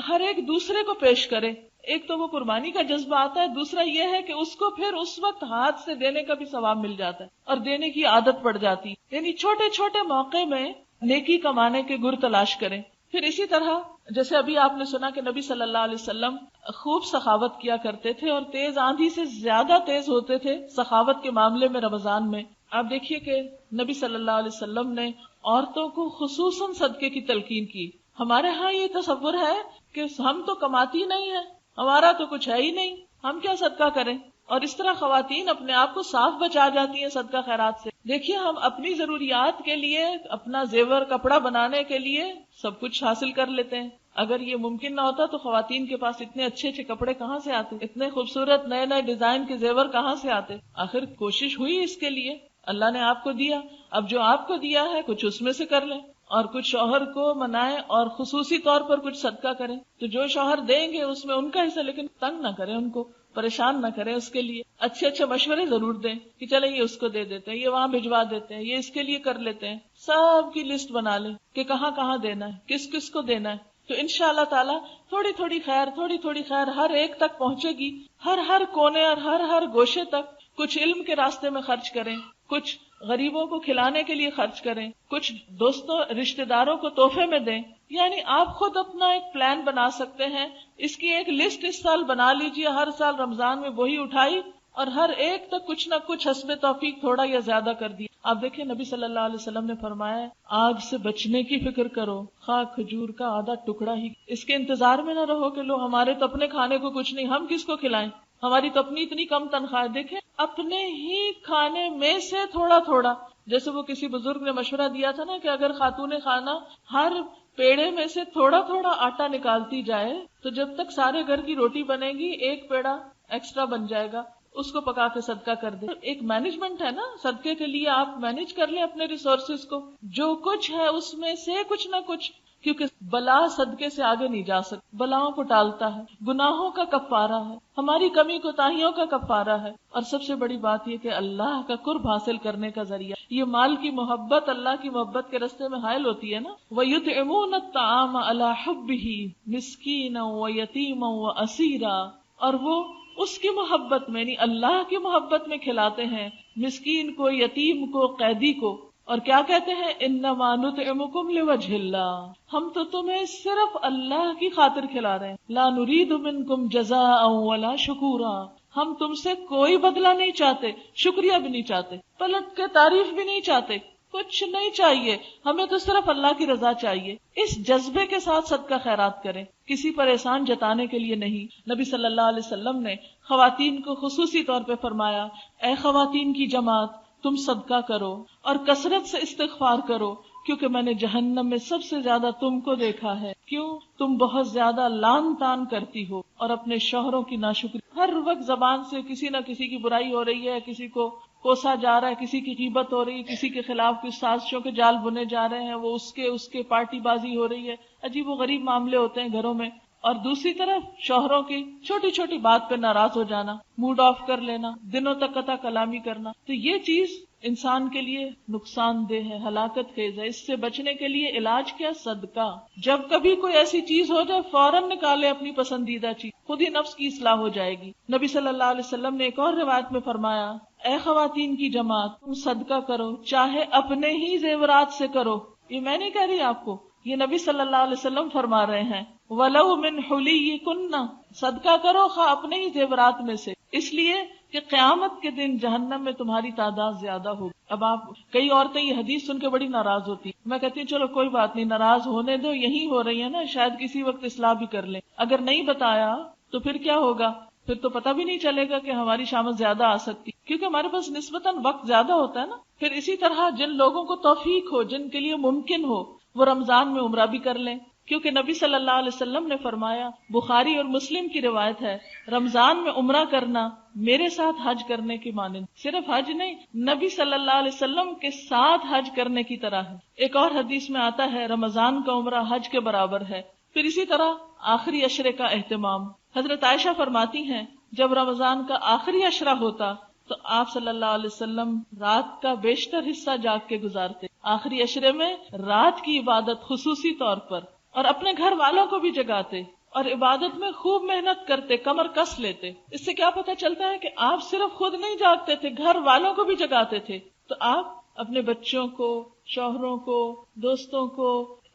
ہر ایک دوسرے کو پیش کرے. ایک تو وہ قربانی کا جذبہ آتا ہے، دوسرا یہ ہے کہ اس کو پھر اس وقت ہاتھ سے دینے کا بھی ثواب مل جاتا ہے اور دینے کی عادت پڑ جاتی. یعنی چھوٹے چھوٹے موقع میں نیکی کمانے کے گر تلاش کریں. پھر اسی طرح جیسے ابھی آپ نے سنا کہ نبی صلی اللہ علیہ وسلم خوب سخاوت کیا کرتے تھے اور تیز آندھی سے زیادہ تیز ہوتے تھے سخاوت کے معاملے میں رمضان میں. آپ دیکھیے کہ نبی صلی اللہ علیہ وسلم نے عورتوں کو خصوصاً صدقے کی تلقین کی. ہمارے ہاں یہ تصور ہے کہ ہم تو کماتی نہیں ہیں، ہمارا تو کچھ ہے ہی نہیں، ہم کیا صدقہ کریں، اور اس طرح خواتین اپنے آپ کو صاف بچا جاتی ہیں صدقہ خیرات سے. دیکھیے ہم اپنی ضروریات کے لیے، اپنا زیور کپڑا بنانے کے لیے سب کچھ حاصل کر لیتے ہیں. اگر یہ ممکن نہ ہوتا تو خواتین کے پاس اتنے اچھے اچھے کپڑے کہاں سے آتے، اتنے خوبصورت نئے نئے ڈیزائن کے زیور کہاں سے آتے. آخر کوشش ہوئی اس کے لیے، اللہ نے آپ کو دیا، اب جو آپ کو دیا ہے کچھ اس میں سے کر لیں اور کچھ شوہر کو منائیں اور خصوصی طور پر کچھ صدقہ کریں. تو جو شوہر دیں گے اس میں ان کا حصہ، لیکن تنگ نہ کریں، ان کو پریشان نہ کریں. اس کے لیے اچھے اچھے مشورے ضرور دیں کہ چلیں یہ اس کو دے دیتے ہیں، یہ وہاں بھجوا دیتے ہیں، یہ اس کے لیے کر لیتے ہیں. سب کی لسٹ بنا لیں کہ کہاں کہاں دینا ہے، کس کس کو دینا ہے. تو انشاءاللہ تعالی تھوڑی تھوڑی خیر ہر ایک تک پہنچے گی، ہر کونے اور ہر گوشے تک. کچھ علم کے راستے میں خرچ کریں، کچھ غریبوں کو کھلانے کے لیے خرچ کریں، کچھ دوستوں رشتہ داروں کو تحفے میں دیں. یعنی آپ خود اپنا ایک پلان بنا سکتے ہیں. اس کی ایک لسٹ اس سال بنا لیجئے، ہر سال رمضان میں وہی اٹھائی اور ہر ایک تک کچھ نہ کچھ حسب توفیق تھوڑا یا زیادہ کر دیا. آپ دیکھیں نبی صلی اللہ علیہ وسلم نے فرمایا آگ سے بچنے کی فکر کرو، خواہ کھجور کا آدھا ٹکڑا ہی. اس کے انتظار میں نہ رہو کہ لو ہمارے تو اپنے کھانے کو کچھ نہیں، ہم کس کو کھلائیں، ہماری تو اپنی اتنی کم تنخواہ. دیکھیں اپنے ہی کھانے میں سے تھوڑا تھوڑا، جیسے وہ کسی بزرگ نے مشورہ دیا تھا نا کہ اگر خاتون خانہ ہر پیڑے میں سے تھوڑا تھوڑا آٹا نکالتی جائے تو جب تک سارے گھر کی روٹی بنے گی ایک پیڑا ایکسٹرا بن جائے گا، اس کو پکا کے صدقہ کر دے. ایک مینجمنٹ ہے نا صدقے کے لیے، آپ مینج کر لیں اپنے ریسورسز کو، جو کچھ ہے اس میں سے کچھ نہ کچھ، کیونکہ بلا صدقے سے آگے نہیں جا سکتی. بلاؤں کو ٹالتا ہے، گناہوں کا کفارہ ہے، ہماری کمی کوتاہیوں کا کفارہ ہے، اور سب سے بڑی بات یہ کہ اللہ کا قرب حاصل کرنے کا ذریعہ. یہ مال کی محبت اللہ کی محبت کے راستے میں حائل ہوتی ہے نا. وَيُطْعِمُونَ الطَّعَامَ عَلَى حُبِّهِ مِسْكِينًا وَيَتِيمًا وَأَسِيرًا، اور وہ اس کی محبت میں یعنی اللہ کی محبت میں کھلاتے ہیں مسکین کو، یتیم کو، قیدی کو. اور کیا کہتے ہیں انما نطعمکم لوجہ اللہ، ہم تو تمہیں صرف اللہ کی خاطر کھلا رہے ہیں. لا نرید منکم جزاء ولا شکورا، ہم تم سے کوئی بدلہ نہیں چاہتے، شکریہ بھی نہیں چاہتے، پلٹ کے تعریف بھی نہیں چاہتے، کچھ نہیں چاہیے، ہمیں تو صرف اللہ کی رضا چاہیے. اس جذبے کے ساتھ صدقہ خیرات کریں، کسی پر احسان جتانے کے لیے نہیں. نبی صلی اللہ علیہ وسلم نے خواتین کو خصوصی طور پہ فرمایا اے خواتین کی جماعت، تم صدقہ کرو اور کثرت سے استغفار کرو، کیونکہ میں نے جہنم میں سب سے زیادہ تم کو دیکھا ہے. کیوں؟ تم بہت زیادہ لان تان کرتی ہو اور اپنے شوہروں کی ناشکری. ہر وقت زبان سے کسی نہ کسی کی برائی ہو رہی ہے، کسی کو کوسا جا رہا ہے، کسی کی غیبت ہو رہی ہے، کسی کے خلاف کچھ سازشوں کے جال بنے جا رہے ہیں، وہ اس کے پارٹی بازی ہو رہی ہے، عجیب و غریب معاملے ہوتے ہیں گھروں میں. اور دوسری طرف شوہروں کی چھوٹی چھوٹی بات پہ ناراض ہو جانا، موڈ آف کر لینا، دنوں تک قطع کلامی کرنا. تو یہ چیز انسان کے لیے نقصان دہ ہے، ہلاکت خیز ہے. اس سے بچنے کے لیے علاج کیا؟ صدقہ. جب کبھی کوئی ایسی چیز ہو جائے فوراً نکالے اپنی پسندیدہ چیز، خود ہی نفس کی اصلاح ہو جائے گی. نبی صلی اللہ علیہ وسلم نے ایک اور روایت میں فرمایا، اے خواتین کی جماعت، تم صدقہ کرو، چاہے اپنے ہی زیورات سے کرو. یہ میں نہیں کہہ رہی آپ کو، یہ نبی صلی اللہ علیہ وسلم فرما رہے ہیں. وَلَوْ مِنْ حُلِيِّكُنَّ، صدقہ کرو خواہ اپنے ہی زیورات میں سے، اس لیے کہ قیامت کے دن جہنم میں تمہاری تعداد زیادہ ہوگی. اب آپ کئی عورتیں یہ حدیث سن کے بڑی ناراض ہوتی، میں کہتی ہوں چلو کوئی بات نہیں، ناراض ہونے دو، یہی ہو رہی ہے نا، شاید کسی وقت اصلاح بھی کر لیں. اگر نہیں بتایا تو پھر کیا ہوگا؟ پھر تو پتہ بھی نہیں چلے گا کہ ہماری شامت زیادہ آ سکتی، کیونکہ ہمارے پاس نسبتاً وقت زیادہ ہوتا ہے نا. پھر اسی طرح جن لوگوں کو توفیق ہو، جن کے لیے ممکن ہو، وہ رمضان میں عمرہ بھی کر لیں، کیونکہ نبی صلی اللہ علیہ وسلم نے فرمایا، بخاری اور مسلم کی روایت ہے، رمضان میں عمرہ کرنا میرے ساتھ حج کرنے کی مانند. صرف حج نہیں، نبی صلی اللہ علیہ وسلم کے ساتھ حج کرنے کی طرح ہے. ایک اور حدیث میں آتا ہے، رمضان کا عمرہ حج کے برابر ہے. پھر اسی طرح آخری عشرے کا اہتمام. حضرت عائشہ فرماتی ہیں، جب رمضان کا آخری عشرہ ہوتا تو آپ صلی اللہ علیہ وسلم رات کا بیشتر حصہ جاگ کے گزارتے. آخری عشرے میں رات کی عبادت خصوصی طور پر، اور اپنے گھر والوں کو بھی جگاتے اور عبادت میں خوب محنت کرتے، کمر کس لیتے. اس سے کیا پتہ چلتا ہے کہ آپ صرف خود نہیں جاگتے تھے، گھر والوں کو بھی جگاتے تھے. تو آپ اپنے بچوں کو، شوہروں کو، دوستوں کو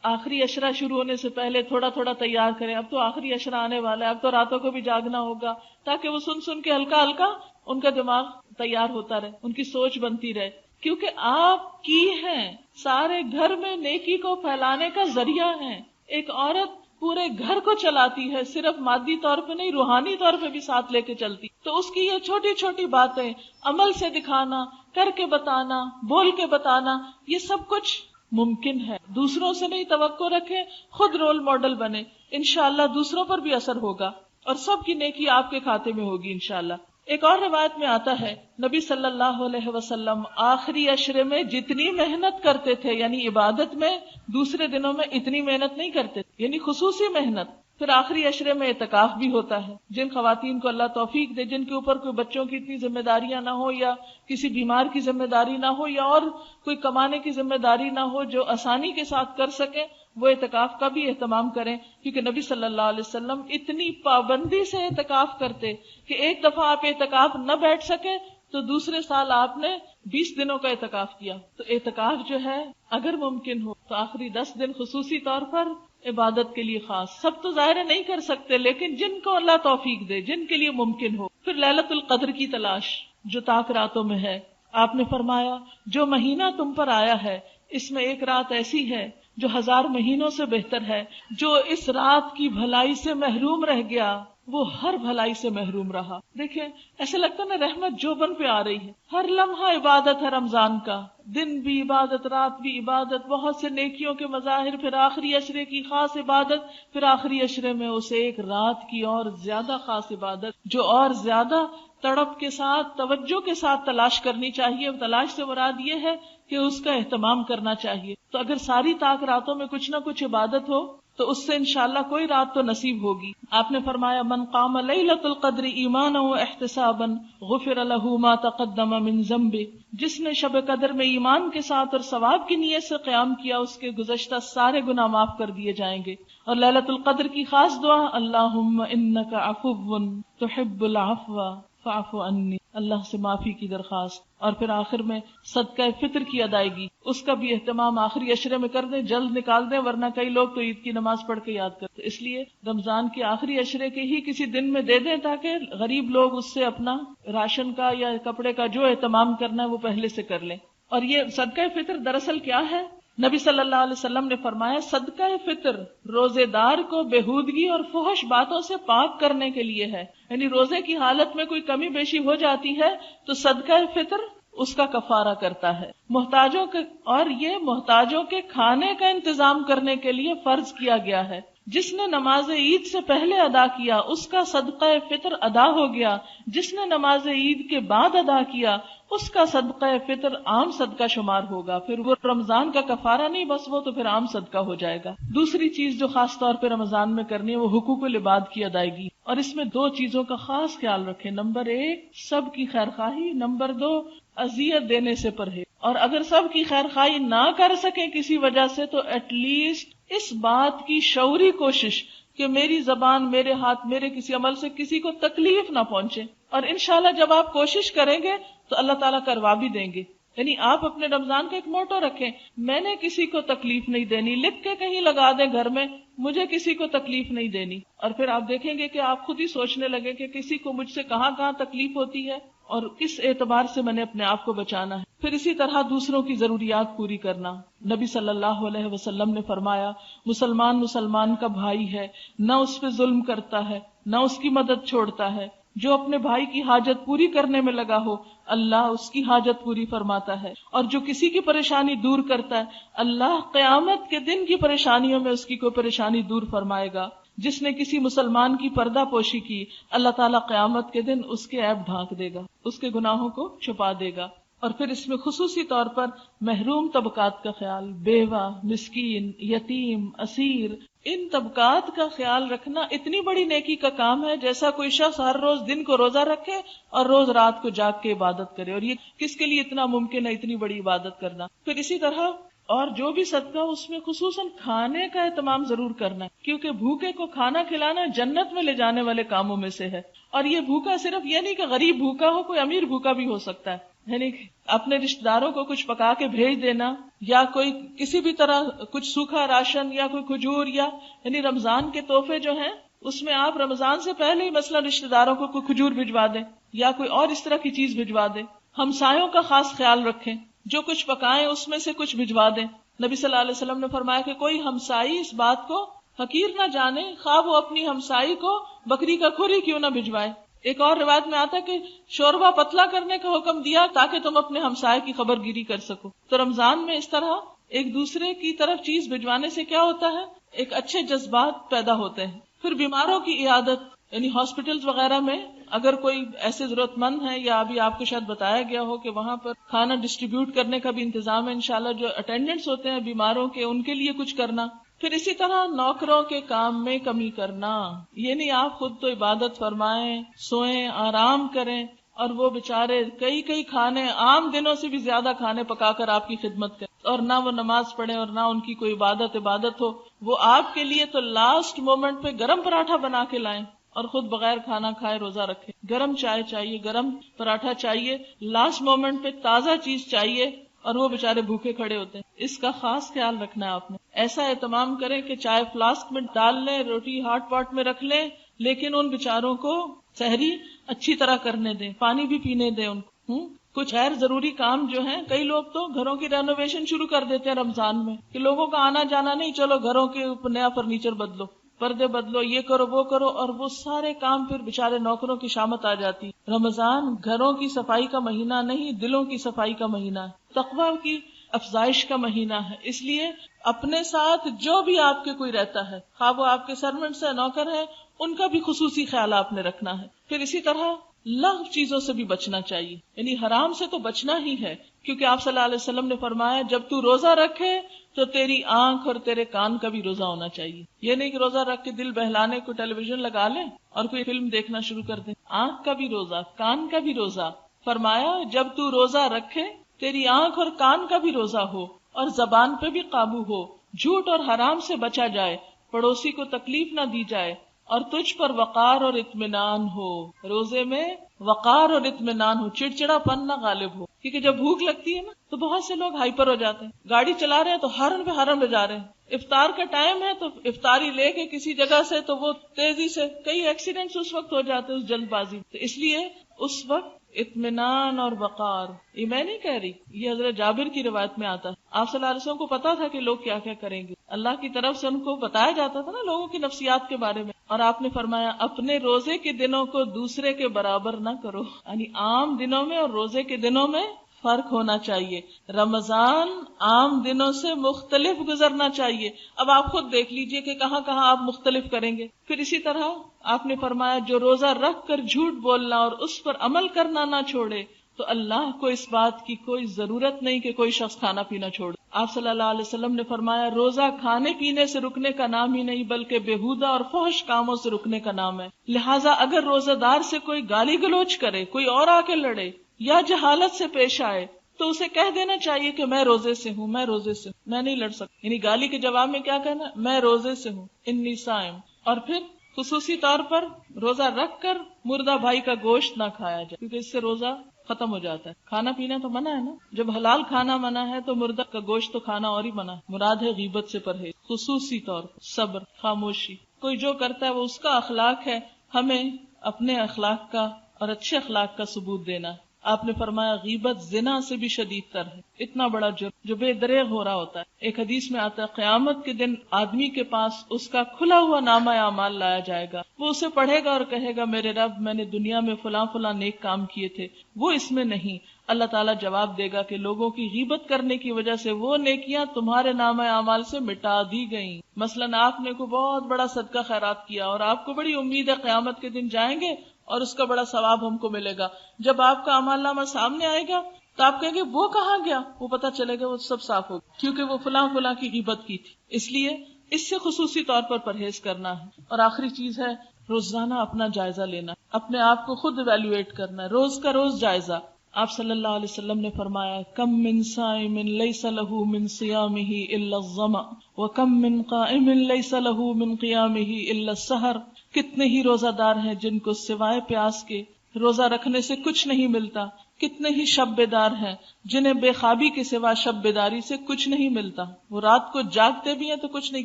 آخری عشرہ شروع ہونے سے پہلے تھوڑا تھوڑا تیار کریں. اب تو آخری عشرہ آنے والا ہے، اب تو راتوں کو بھی جاگنا ہوگا، تاکہ وہ سن سن کے ہلکا ہلکا ان کا دماغ تیار ہوتا رہے، ان کی سوچ بنتی رہے. کیونکہ آپ کی ہیں، سارے گھر میں نیکی کو پھیلانے کا ذریعہ ہیں. ایک عورت پورے گھر کو چلاتی ہے، صرف مادی طور پہ نہیں، روحانی طور پہ بھی ساتھ لے کے چلتی. تو اس کی یہ چھوٹی چھوٹی باتیں عمل سے دکھانا، کر کے بتانا، بول کے بتانا، یہ سب کچھ ممکن ہے. دوسروں سے نہیں توقع رکھیں، خود رول ماڈل بنے، انشاءاللہ دوسروں پر بھی اثر ہوگا اور سب کی نیکی آپ کے کھاتے میں ہوگی انشاءاللہ. ایک اور روایت میں آتا ہے، نبی صلی اللہ علیہ وسلم آخری عشرے میں جتنی محنت کرتے تھے، یعنی عبادت میں، دوسرے دنوں میں اتنی محنت نہیں کرتے، یعنی خصوصی محنت. پھر آخری عشرے میں اعتکاف بھی ہوتا ہے. جن خواتین کو اللہ توفیق دے، جن کے اوپر کوئی بچوں کی اتنی ذمہ داریاں نہ ہو، یا کسی بیمار کی ذمہ داری نہ ہو، یا اور کوئی کمانے کی ذمہ داری نہ ہو، جو آسانی کے ساتھ کر سکیں، وہ اعتکاف کا بھی اہتمام کریں. کیونکہ نبی صلی اللہ علیہ وسلم اتنی پابندی سے اعتکاف کرتے کہ ایک دفعہ آپ اعتکاف نہ بیٹھ سکے تو دوسرے سال آپ نے 20 دنوں کا اعتکاف کیا. تو اعتکاف جو ہے اگر ممکن ہو تو آخری 10 دن خصوصی طور پر عبادت کے لیے خاص. سب تو ظاہر نہیں کر سکتے، لیکن جن کو اللہ توفیق دے، جن کے لیے ممکن ہو. پھر لیلۃ القدر کی تلاش جو طاق راتوں میں ہے. آپ نے فرمایا، جو مہینہ تم پر آیا ہے اس میں ایک رات ایسی ہے جو 1000 مہینوں سے بہتر ہے. جو اس رات کی بھلائی سے محروم رہ گیا وہ ہر بھلائی سے محروم رہا. دیکھیں ایسے لگتا نا رحمت جوبن پہ آ رہی ہے. ہر لمحہ عبادت ہے رمضان کا، دن بھی عبادت، رات بھی عبادت، بہت سے نیکیوں کے مظاہر. پھر آخری عشرے کی خاص عبادت، پھر آخری عشرے میں اسے ایک رات کی اور زیادہ خاص عبادت جو اور زیادہ تڑپ کے ساتھ، توجہ کے ساتھ تلاش کرنی چاہیے. تلاش سے مراد یہ ہے کہ اس کا اہتمام کرنا چاہیے. تو اگر ساری طاق راتوں میں کچھ نہ کچھ عبادت ہو تو اس سے انشاءاللہ کوئی رات تو نصیب ہوگی. آپ نے فرمایا، من قام لیلۃ القدر ایمانا واحتسابا غفر له ما تقدم من ذنبه. جس نے شب قدر میں ایمان کے ساتھ اور ثواب کی نیت سے قیام کیا، اس کے گزشتہ سارے گناہ معاف کر دیے جائیں گے. اور لیلۃ القدر کی خاص دعا، اللہم انک عفو تحب العفو فاعف عنی، اللہ سے معافی کی درخواست. اور پھر آخر میں صدقہ فطر کی ادائیگی، اس کا بھی اہتمام آخری عشرے میں کر دیں، جلد نکال دیں، ورنہ کئی لوگ تو عید کی نماز پڑھ کے یاد کرتے. اس لیے رمضان کے آخری عشرے کے ہی کسی دن میں دے دیں تاکہ غریب لوگ اس سے اپنا راشن کا یا کپڑے کا جو اہتمام کرنا ہے وہ پہلے سے کر لیں. اور یہ صدقہ فطر دراصل کیا ہے؟ نبی صلی اللہ علیہ وسلم نے فرمایا، صدقہ فطر روزے دار کو بےہودگی اور فحش باتوں سے پاک کرنے کے لیے ہے. یعنی روزے کی حالت میں کوئی کمی بیشی ہو جاتی ہے تو صدقہ فطر اس کا کفارہ کرتا ہے. محتاجوں کے، اور یہ محتاجوں کے کھانے کا انتظام کرنے کے لیے فرض کیا گیا ہے. جس نے نماز عید سے پہلے ادا کیا اس کا صدقہ فطر ادا ہو گیا، جس نے نماز عید کے بعد ادا کیا اس کا صدقہ فطر عام صدقہ شمار ہوگا. پھر وہ رمضان کا کفارہ نہیں، بس وہ تو پھر عام صدقہ ہو جائے گا. دوسری چیز جو خاص طور پہ رمضان میں کرنی ہے وہ حقوق العباد کی ادائیگی. اور اس میں 2 چیزوں کا خاص خیال رکھیں. نمبر 1 سب کی خیر خواہی، نمبر 2 اذیت دینے سے پرہیز، اور اگر سب کی خیر خواہی نہ کر سکیں کسی وجہ سے تو ایٹ لیسٹ اس بات کی شعوری کوشش کہ میری زبان، میرے ہاتھ، میرے کسی عمل سے کسی کو تکلیف نہ پہنچے. اور انشاءاللہ جب آپ کوشش کریں گے تو اللہ تعالیٰ کروا بھی دیں گے. یعنی آپ اپنے رمضان کا ایک موٹو رکھیں، میں نے کسی کو تکلیف نہیں دینی، لکھ کے کہیں لگا دیں گھر میں، مجھے کسی کو تکلیف نہیں دینی. اور پھر آپ دیکھیں گے کہ آپ خود ہی سوچنے لگے کہ کسی کو مجھ سے کہاں کہاں تکلیف ہوتی ہے اور کس اعتبار سے میں نے اپنے آپ کو بچانا ہے. پھر اسی طرح دوسروں کی ضروریات پوری کرنا. نبی صلی اللہ علیہ وسلم نے فرمایا مسلمان مسلمان کا بھائی ہے، نہ اس پہ ظلم کرتا ہے نہ اس کی مدد چھوڑتا ہے. جو اپنے بھائی کی حاجت پوری کرنے میں لگا ہو اللہ اس کی حاجت پوری فرماتا ہے، اور جو کسی کی پریشانی دور کرتا ہے اللہ قیامت کے دن کی پریشانیوں میں اس کی کوئی پریشانی دور فرمائے گا. جس نے کسی مسلمان کی پردہ پوشی کی اللہ تعالیٰ قیامت کے دن اس کے عیب ڈھانک دے گا، اس کے گناہوں کو چھپا دے گا. اور پھر اس میں خصوصی طور پر محروم طبقات کا خیال، بیوہ، مسکین، یتیم، اسیر، ان طبقات کا خیال رکھنا اتنی بڑی نیکی کا کام ہے جیسا کوئی شخص ہر روز دن کو روزہ رکھے اور روز رات کو جاگ کے عبادت کرے. اور یہ کس کے لیے اتنا ممکن ہے اتنی بڑی عبادت کرنا. پھر اسی طرح اور جو بھی صدقہ اس میں خصوصاً کھانے کا اہتمام ضرور کرنا ہے، کیونکہ بھوکے کو کھانا کھلانا جنت میں لے جانے والے کاموں میں سے ہے. اور یہ بھوکا صرف یہ نہیں کہ غریب بھوکا ہو، کوئی امیر بھوکا بھی ہو سکتا ہے. یعنی اپنے رشتہ داروں کو کچھ پکا کے بھیج دینا، یا کوئی کسی بھی طرح کچھ سوکھا راشن یا کوئی کھجور، یا یعنی رمضان کے تحفے جو ہیں اس میں آپ رمضان سے پہلے ہی مثلا رشتہ داروں کو کوئی کھجور بھجوا دیں یا کوئی اور اس طرح کی چیز بھجوا دیں. ہمسایوں کا خاص خیال رکھیں، جو کچھ پکائیں اس میں سے کچھ بھجوا دیں. نبی صلی اللہ علیہ وسلم نے فرمایا کہ کوئی ہمسائی اس بات کو حقیر نہ جانے خواہ وہ اپنی ہمسائی کو بکری کا کھر ہی کیوں نہ بھجوائے. ایک اور روایت میں آتا ہے کہ شوربہ پتلا کرنے کا حکم دیا تاکہ تم اپنے ہمسائے کی خبر گیری کر سکو. تو رمضان میں اس طرح ایک دوسرے کی طرف چیز بھجوانے سے کیا ہوتا ہے، ایک اچھے جذبات پیدا ہوتے ہیں. پھر بیماروں کی عیادت، یعنی ہاسپٹلز وغیرہ میں اگر کوئی ایسے ضرورت مند ہے، یا ابھی آپ کو شاید بتایا گیا ہو کہ وہاں پر کھانا ڈسٹریبیوٹ کرنے کا بھی انتظام ہے انشاءاللہ، جو اٹینڈنٹس ہوتے ہیں بیماروں کے ان کے لیے کچھ کرنا. پھر اسی طرح نوکروں کے کام میں کمی کرنا، یہ نہیں آپ خود تو عبادت فرمائیں، سوئیں، آرام کریں، اور وہ بےچارے کئی کھانے عام دنوں سے بھی زیادہ کھانے پکا کر آپ کی خدمت کریں، اور نہ وہ نماز پڑھیں اور نہ ان کی کوئی عبادت ہو. وہ آپ کے لیے تو لاسٹ مومنٹ پہ گرم پراٹھا بنا کے لائیں اور خود بغیر کھانا کھائے روزہ رکھیں. گرم چائے چاہیے، گرم پراٹھا چاہیے، لاسٹ مومنٹ پہ تازہ چیز چاہیے، اور وہ بےچارے بھوکے کھڑے ہوتے ہیں. اس کا خاص خیال رکھنا ہے آپ نے. ایسا اہتمام کریں کہ چائے فلاسک میں ڈال لیں، روٹی ہاٹ پاٹ میں رکھ لیں، لیکن ان بےچاروں کو سحری اچھی طرح کرنے دیں، پانی بھی پینے دیں ان کو. کچھ غیر ضروری کام جو ہیں، کئی لوگ تو گھروں کی رینوویشن شروع کر دیتے ہیں رمضان میں کہ لوگوں کا آنا جانا نہیں، چلو گھروں کے نیا فرنیچر بدلو، پردے بدلو، یہ کرو وہ کرو، اور وہ سارے کام پھر بےچارے نوکروں کی شامت آ جاتی. رمضان گھروں کی صفائی کا مہینہ نہیں، دلوں کی صفائی کا مہینہ ہے، تقویٰ کی افزائش کا مہینہ ہے. اس لیے اپنے ساتھ جو بھی آپ کے کوئی رہتا ہے، خواہ وہ آپ کے سرونٹس ہیں، نوکر ہیں، ان کا بھی خصوصی خیال آپ نے رکھنا ہے. پھر اسی طرح لغو چیزوں سے بھی بچنا چاہیے، یعنی حرام سے تو بچنا ہی ہے، کیونکہ آپ صلی اللہ علیہ وسلم نے فرمایا جب تو روزہ رکھے تو تیری آنکھ اور تیرے کان کا بھی روزہ ہونا چاہیے. یہ نہیں کہ روزہ رکھ کے دل بہلانے کو ٹیلی ویژن لگا لیں اور کوئی فلم دیکھنا شروع کر دیں. آنکھ کا بھی روزہ، کان کا بھی روزہ. فرمایا جب تو روزہ رکھے تیری آنکھ اور کان کا بھی روزہ ہو، اور زبان پہ بھی قابو ہو، جھوٹ اور حرام سے بچا جائے، پڑوسی کو تکلیف نہ دی جائے، اور تجھ پر وقار اور اطمینان ہو. روزے میں وقار اور اطمینان ہو، چڑچڑا پن نہ غالب ہو. کیونکہ جب بھوک لگتی ہے نا تو بہت سے لوگ ہائپر ہو جاتے ہیں، گاڑی چلا رہے ہیں تو ہارن پہ ہارن بجا رہے ہیں. افطار کا ٹائم ہے تو افطاری لے کے کسی جگہ سے تو وہ تیزی سے، کئی ایکسیڈنٹس اس وقت ہو جاتے ہیں اس جلد بازی. تو اس لیے اس وقت اطمینان اور وقار، یہ میں نہیں کہہ رہی، یہ حضرت جابر کی روایت میں آتا ہے. آپ صلی اللہ علیہ وسلم کو پتا تھا کہ لوگ کیا کیا کریں گے، اللہ کی طرف سے ان کو بتایا جاتا تھا نا لوگوں کی نفسیات کے بارے میں. اور آپ نے فرمایا اپنے روزے کے دنوں کو دوسرے کے برابر نہ کرو، یعنی عام دنوں میں اور روزے کے دنوں میں فرق ہونا چاہیے. رمضان عام دنوں سے مختلف گزرنا چاہیے. اب آپ خود دیکھ لیجئے کہ کہاں کہاں آپ مختلف کریں گے. پھر اسی طرح آپ نے فرمایا جو روزہ رکھ کر جھوٹ بولنا اور اس پر عمل کرنا نہ چھوڑے تو اللہ کو اس بات کی کوئی ضرورت نہیں کہ کوئی شخص کھانا پینا چھوڑے. آپ صلی اللہ علیہ وسلم نے فرمایا روزہ کھانے پینے سے رکنے کا نام ہی نہیں بلکہ بےہودہ اور فحش کاموں سے رکنے کا نام ہے. لہٰذا اگر روزہ دار سے کوئی گالی گلوچ کرے، کوئی اور آ کے لڑے یا جہالت سے پیش آئے تو اسے کہہ دینا چاہیے کہ میں روزے سے ہوں، میں روزے سے ہوں، میں نہیں لڑ سکتا. یعنی گالی کے جواب میں کیا کہنا؟ میں روزے سے ہوں، انی صائم. اور پھر خصوصی طور پر روزہ رکھ کر مردہ بھائی کا گوشت نہ کھایا جائے، کیونکہ اس سے روزہ ختم ہو جاتا ہے. کھانا پینا تو منع ہے نا، جب حلال کھانا منع ہے تو مردہ کا گوشت تو کھانا اور ہی منع ہے. مراد ہے غیبت سے پرہیز. خصوصی طور پر صبر، خاموشی. کوئی جو کرتا ہے وہ اس کا اخلاق ہے، ہمیں اپنے اخلاق کا اور اچھے اخلاق کا ثبوت دینا ہے. آپ نے فرمایا غیبت زنا سے بھی شدید تر ہے. اتنا بڑا جرم جو بے دریغ ہو رہا ہوتا ہے. ایک حدیث میں آتا ہے قیامت کے دن آدمی کے پاس اس کا کھلا ہوا نامہ اعمال لایا جائے گا. وہ اسے پڑھے گا اور کہے گا میرے رب میں نے دنیا میں فلاں فلاں نیک کام کیے تھے، وہ اس میں نہیں. اللہ تعالیٰ جواب دے گا کہ لوگوں کی غیبت کرنے کی وجہ سے وہ نیکیاں تمہارے نامہ اعمال سے مٹا دی گئیں. مثلاً آپ نے کوئی بہت بڑا صدقہ خیرات کیا اور آپ کو بڑی امید ہے قیامت کے دن جائیں گے اور اس کا بڑا ثواب ہم کو ملے گا. جب آپ کا اعمال نامہ سامنے آئے گا تو آپ کہیں گے وہ کہاں گیا؟ وہ پتہ چلے گا وہ سب صاف ہوگا کیونکہ وہ فلاں فلاں کی غیبت کی تھی. اس لیے اس سے خصوصی طور پر پرہیز کرنا ہے. اور آخری چیز ہے روزانہ اپنا جائزہ لینا، اپنے آپ کو خود ایویلویٹ کرنا ہے، روز کا روز جائزہ. آپ صلی اللہ علیہ وسلم نے فرمایا کم من صائم لیس له من صیامہ الا الظمأ وکم من قائم لیس له من قیامہ الا السحر. کتنے ہی روزہ دار ہیں جن کو سوائے پیاس کے روزہ رکھنے سے کچھ نہیں ملتا. کتنے ہی شب بیدار ہیں جنہیں بے خوابی کے سوا شب بیداری سے کچھ نہیں ملتا. وہ رات کو جاگتے بھی ہیں تو کچھ نہیں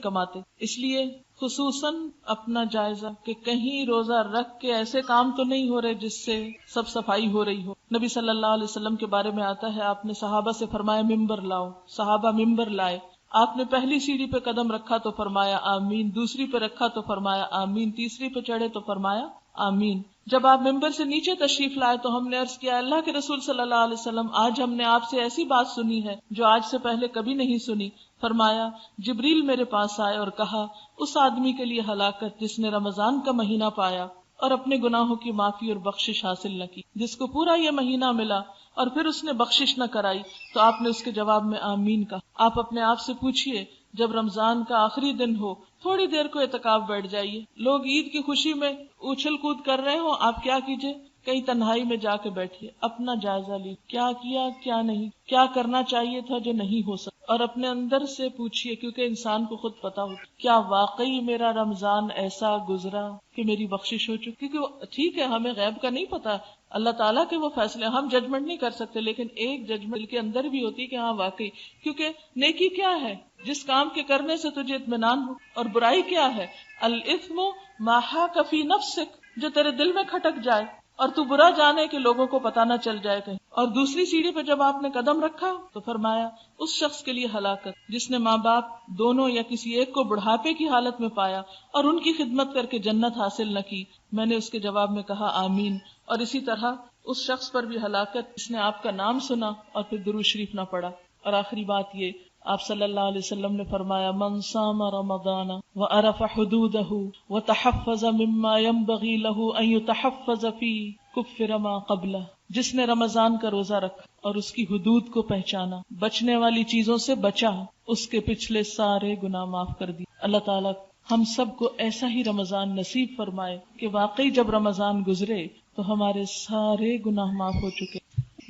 کماتے. اس لیے خصوصاً اپنا جائزہ کہ کہیں روزہ رکھ کے ایسے کام تو نہیں ہو رہے جس سے سب صفائی ہو رہی ہو. نبی صلی اللہ علیہ وسلم کے بارے میں آتا ہے آپ نے صحابہ سے فرمایا ممبر لاؤ. صحابہ ممبر لائے. آپ نے پہلی سیڑھی پہ قدم رکھا تو فرمایا آمین، دوسری پہ رکھا تو فرمایا آمین، تیسری پہ چڑھے تو فرمایا آمین. جب آپ ممبر سے نیچے تشریف لائے تو ہم نے عرض کیا اللہ کے رسول صلی اللہ علیہ وسلم آج ہم نے آپ سے ایسی بات سنی ہے جو آج سے پہلے کبھی نہیں سنی. فرمایا جبریل میرے پاس آئے اور کہا اس آدمی کے لیے ہلاکت جس نے رمضان کا مہینہ پایا اور اپنے گناہوں کی معافی اور بخشش حاصل نہ کی. جس کو پورا یہ مہینہ ملا اور پھر اس نے بخشش نہ کرائی تو آپ نے اس کے جواب میں آمین کہا. آپ اپنے آپ سے پوچھئے جب رمضان کا آخری دن ہو تھوڑی دیر کو اعتکاف بیٹھ جائیے. لوگ عید کی خوشی میں اچھل کود کر رہے ہوں، آپ کیا کیجئے کہیں تنہائی میں جا کے بیٹھیے، اپنا جائزہ لیجیے کیا کیا کیا نہیں، کیا کرنا چاہیے تھا جو نہیں ہو سکتا. اور اپنے اندر سے پوچھئے کیونکہ انسان کو خود پتا ہو کیا واقعی میرا رمضان ایسا گزرا کہ میری بخشش ہو چکی. کیونکہ ٹھیک ہے ہمیں غیب کا نہیں پتا، اللہ تعالیٰ کے وہ فیصلے ہم ججمنٹ نہیں کر سکتے، لیکن ایک ججمنٹ کے اندر بھی ہوتی ہے کہ ہاں واقعی. کیونکہ نیکی کیا ہے؟ جس کام کے کرنے سے تجھے اطمینان ہو. اور برائی کیا ہے؟ الاثم ما حاک فی نفسک، جو تیرے دل میں کھٹک جائے اور تو برا جانے کہ لوگوں کو پتہ نہ چل جائے کہیں. اور دوسری سیڑھی پہ جب آپ نے قدم رکھا تو فرمایا اس شخص کے لیے ہلاکت جس نے ماں باپ دونوں یا کسی ایک کو بڑھاپے کی حالت میں پایا اور ان کی خدمت کر کے جنت حاصل نہ کی. میں نے اس کے جواب میں کہا آمین. اور اسی طرح اس شخص پر بھی ہلاکت جس نے آپ کا نام سنا اور پھر درود شریف نہ پڑھا. اور آخری بات یہ آپ صلی اللہ علیہ وسلم نے فرمایا من صام رمضان وعرف حدوده وتحفظ مما ينبغي له ان يتحفظ فيه كفر ما قبله. جس نے رمضان کا روزہ رکھا اور اس کی حدود کو پہچانا، بچنے والی چیزوں سے بچا، اس کے پچھلے سارے گناہ معاف کر دی. اللہ تعالیٰ ہم سب کو ایسا ہی رمضان نصیب فرمائے کہ واقعی جب رمضان گزرے تو ہمارے سارے گناہ معاف ہو چکے.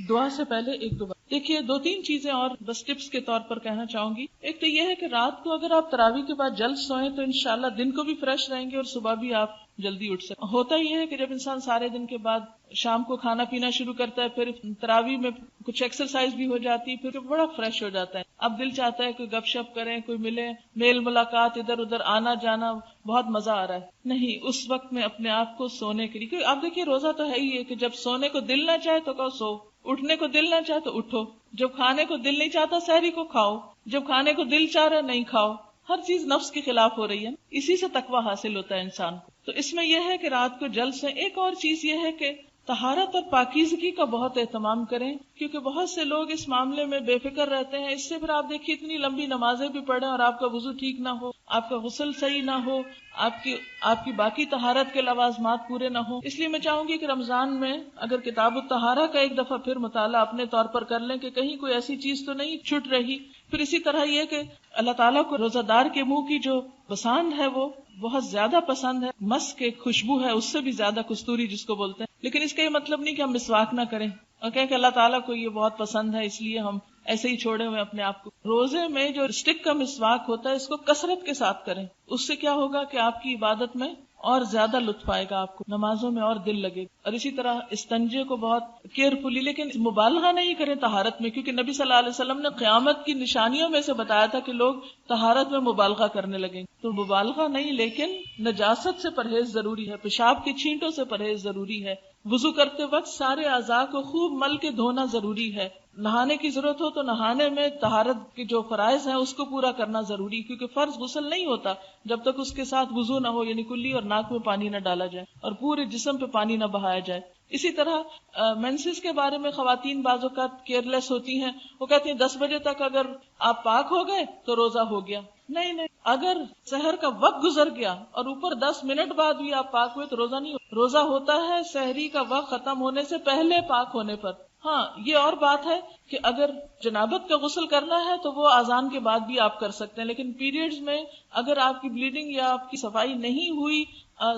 دعا سے پہلے ایک دو بات دیکھیے، دو تین چیزیں اور بس ٹپس کے طور پر کہنا چاہوں گی. ایک تو یہ ہے کہ رات کو اگر آپ تراویح کے بعد جلد سوئیں تو انشاءاللہ دن کو بھی فریش رہیں گے اور صبح بھی آپ جلدی اٹھ سکتے. ہوتا یہ ہے کہ جب انسان سارے دن کے بعد شام کو کھانا پینا شروع کرتا ہے، پھر تراویح میں کچھ ایکسرسائز بھی ہو جاتی ہے، پھر بڑا فریش ہو جاتا ہے. اب دل چاہتا ہے کوئی گپ شپ کریں، کوئی ملے، میل ملاقات، ادھر ادھر آنا جانا، بہت مزہ آ رہا ہے. نہیں، اس وقت میں اپنے آپ کو سونے کے لیے، کیونکہ آپ دیکھیے روزہ تو ہے ہی ہے کہ جب سونے کو دل نہ چاہے تو کہو سو، اٹھنے کو دل نہ چاہے تو اٹھو، جب کھانے کو دل نہیں چاہتا سحری کو کھاؤ، جب کھانے کو دل چاہ رہا نہیں کھاؤ. ہر چیز نفس کے خلاف ہو رہی ہے، اسی سے تقویٰ حاصل ہوتا ہے انسان کو. تو اس میں یہ ہے کہ رات کو جلد سے. ایک اور چیز یہ ہے کہ طہارت اور پاکیزگی کا بہت اہتمام کریں، کیونکہ بہت سے لوگ اس معاملے میں بے فکر رہتے ہیں. اس سے پھر آپ دیکھیے اتنی لمبی نمازیں بھی پڑھیں اور آپ کا وضو ٹھیک نہ ہو، آپ کا غسل صحیح نہ ہو، آپ کی باقی طہارت کے لوازمات پورے نہ ہوں. اس لیے میں چاہوں گی کہ رمضان میں اگر کتاب الطہارہ کا ایک دفعہ پھر مطالعہ اپنے طور پر کر لیں کہ کہیں کوئی ایسی چیز تو نہیں چھٹ رہی. پھر اسی طرح یہ کہ اللہ تعالیٰ کو روزہ دار کے منہ کی جو پسند ہے وہ بہت زیادہ پسند ہے. مسک ایک خوشبو ہے، اس سے بھی زیادہ کستوری جس کو بولتے ہیں. لیکن اس کا یہ مطلب نہیں کہ ہم مسواک نہ کریں. اور کہیں کہ اللہ تعالیٰ کو یہ بہت پسند ہے اس لیے ہم ایسے ہی چھوڑے ہوئے اپنے آپ کو. روزے میں جو اسٹک کا مسواک ہوتا ہے اس کو کثرت کے ساتھ کریں. اس سے کیا ہوگا کہ آپ کی عبادت میں اور زیادہ لطف آئے گا، آپ کو نمازوں میں اور دل لگے گا. اور اسی طرح استنجے کو بہت کیئرفلی، لیکن مبالغہ نہیں کریں طہارت میں، کیونکہ نبی صلی اللہ علیہ وسلم نے قیامت کی نشانیوں میں سے بتایا تھا کہ لوگ طہارت میں مبالغہ کرنے لگیں. تو مبالغہ نہیں، لیکن نجاست سے پرہیز ضروری ہے، پیشاب کی چھینٹوں سے پرہیز ضروری ہے. وضو کرتے وقت سارے اعضاء کو خوب مل کے دھونا ضروری ہے. نہانے کی ضرورت ہو تو نہانے میں طہارت کے جو فرائض ہیں اس کو پورا کرنا ضروری، کیونکہ فرض غسل نہیں ہوتا جب تک اس کے ساتھ وضو نہ ہو، یعنی کلی اور ناک میں پانی نہ ڈالا جائے اور پورے جسم پہ پانی نہ بہایا جائے. اسی طرح مینسز کے بارے میں خواتین بعض اوقات کیئرلیس ہوتی ہیں. وہ کہتی ہیں 10 بجے تک اگر آپ پاک ہو گئے تو روزہ ہو گیا. نہیں، اگر سحر کا وقت گزر گیا اور اوپر 10 منٹ بعد بھی آپ پاک ہوئے تو روزہ نہیں ہو. روزہ ہوتا ہے سحری کا وقت ختم ہونے سے پہلے پاک ہونے پر. ہاں، یہ اور بات ہے کہ اگر جنابت کا غسل کرنا ہے تو وہ اذان کے بعد بھی آپ کر سکتے ہیں، لیکن پیریڈز میں اگر آپ کی بلیڈنگ یا آپ کی صفائی نہیں ہوئی